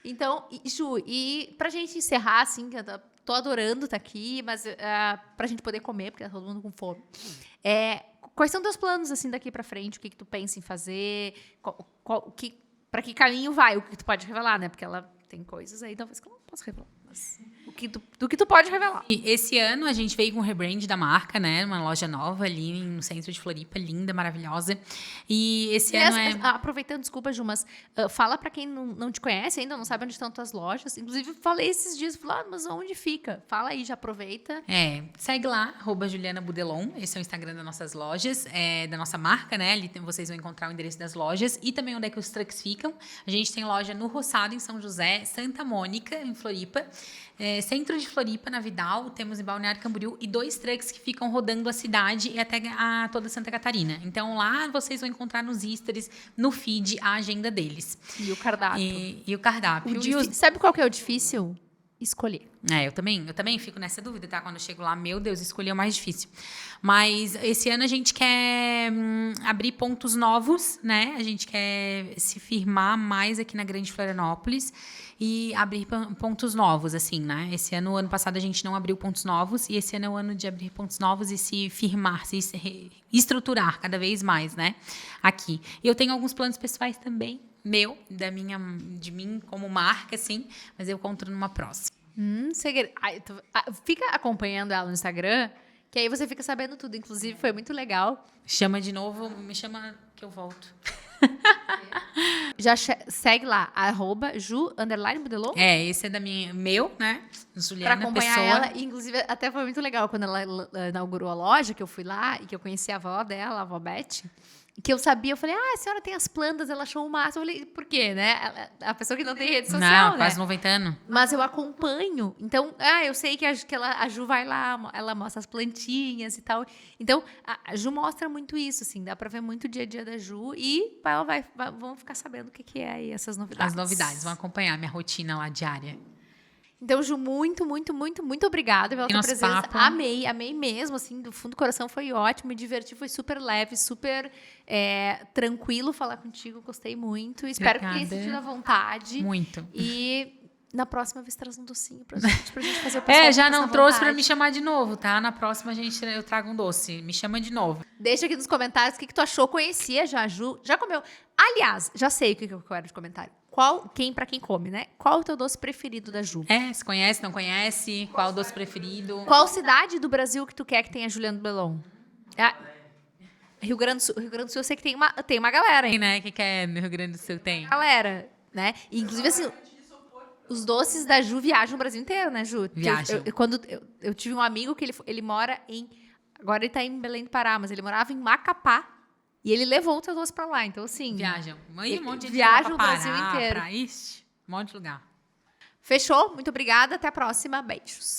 Então, Ju, e pra gente encerrar, assim, que eu tô adorando estar aqui, mas pra gente poder comer, porque tá todo mundo com fome. Quais são teus planos, assim, daqui pra frente? O que tu pensa em fazer? Pra que caminho vai? O que tu pode revelar, né? Porque ela tem coisas aí, talvez, que eu não posso revelar. Mas do que tu pode revelar.
E esse ano a gente veio com o rebrand da marca, né? Uma loja nova ali no centro de Floripa, linda, maravilhosa. E esse ano
Aproveitando, desculpa, Ju, mas fala pra quem não te conhece ainda, não sabe onde estão tuas lojas. Inclusive, falei esses dias, mas onde fica? Fala aí, já aproveita.
Segue lá, @Juliana Budelon. Esse é o Instagram das nossas lojas, da nossa marca, né? Ali vocês vão encontrar o endereço das lojas e também onde é que os trucks ficam. A gente tem loja no Roçado, em São José, Santa Mônica, em Floripa. Centro de Floripa, na Vidal, temos em Balneário Camboriú e 2 trucks que ficam rodando a cidade e até toda Santa Catarina. Então, lá vocês vão encontrar nos stories, no feed, a agenda deles.
E o cardápio.
E o cardápio.
Sabe qual que é o difícil? Escolher.
Eu também fico nessa dúvida, tá? Quando eu chego lá, meu Deus, escolher é o mais difícil. Mas esse ano a gente quer abrir pontos novos, né? A gente quer se firmar mais aqui na Grande Florianópolis e abrir pontos novos, assim, né? Ano passado a gente não abriu pontos novos e esse ano é o ano de abrir pontos novos e se firmar, se estruturar cada vez mais, né? Aqui. E eu tenho alguns planos pessoais também, de mim como marca, assim, mas eu conto numa próxima.
Segredo. Fica acompanhando ela no Instagram, que aí você fica sabendo tudo. Inclusive, foi muito legal.
Chama de novo, me chama que eu volto.
Já segue lá, @Ju_Budelon.
Esse é meu, né? Juliana,
pra acompanhar
pessoa.
ela. E, inclusive, até foi muito legal quando ela inaugurou a loja, que eu fui lá e que eu conheci a avó dela, a avó Beth. Que eu sabia, eu falei, a senhora tem as plantas, ela achou o máximo. Eu falei, por quê, né? A pessoa que não tem rede social, né?
Quase 90 anos.
Mas eu acompanho. Então, eu sei que a Ju vai lá, ela mostra as plantinhas e tal. Então, a Ju mostra muito isso, assim. Dá pra ver muito o dia a dia da Ju. E ela vão ficar sabendo o que é aí, essas novidades.
As novidades, vão acompanhar minha rotina lá diária.
Então, Ju, muito, muito, muito, muito obrigada pela tua presença.
Papo.
Amei mesmo, assim, do fundo do coração foi ótimo, me diverti, foi super leve, super tranquilo falar contigo, gostei muito. Espero que tenha sentido à vontade.
Muito.
E Na próxima vez traz um docinho pra gente fazer o pessoal.
Já
passar
não trouxe pra
vontade.
me chamar de novo, tá? Na próxima eu trago um doce. Me chama de novo.
Deixa aqui nos comentários o que tu achou. Conhecia já a Ju? Já comeu? Aliás, já sei o que eu quero de comentário. Pra quem come, né? Qual o teu doce preferido da Ju?
Se conhece, não conhece? Qual o doce preferido?
Qual cidade do Brasil que tu quer que tenha Juliano Belon? Rio Grande do Sul. Rio Grande do Sul eu sei que tem uma galera, hein?
Tem, né? Que é no Rio Grande do Sul? Tem.
Galera, né? E, inclusive, assim, os doces da Ju viajam o Brasil inteiro, né, Ju?
Viajam.
Eu tive um amigo que ele mora em... Agora ele tá em Belém do Pará, mas ele morava em Macapá. E ele levou o teu doce pra lá. Então, assim...
Viajam. Um monte de
Viajam
lugar pra
o Brasil
Pará,
inteiro.
Um monte de lugar.
Fechou? Muito obrigada. Até a próxima. Beijos.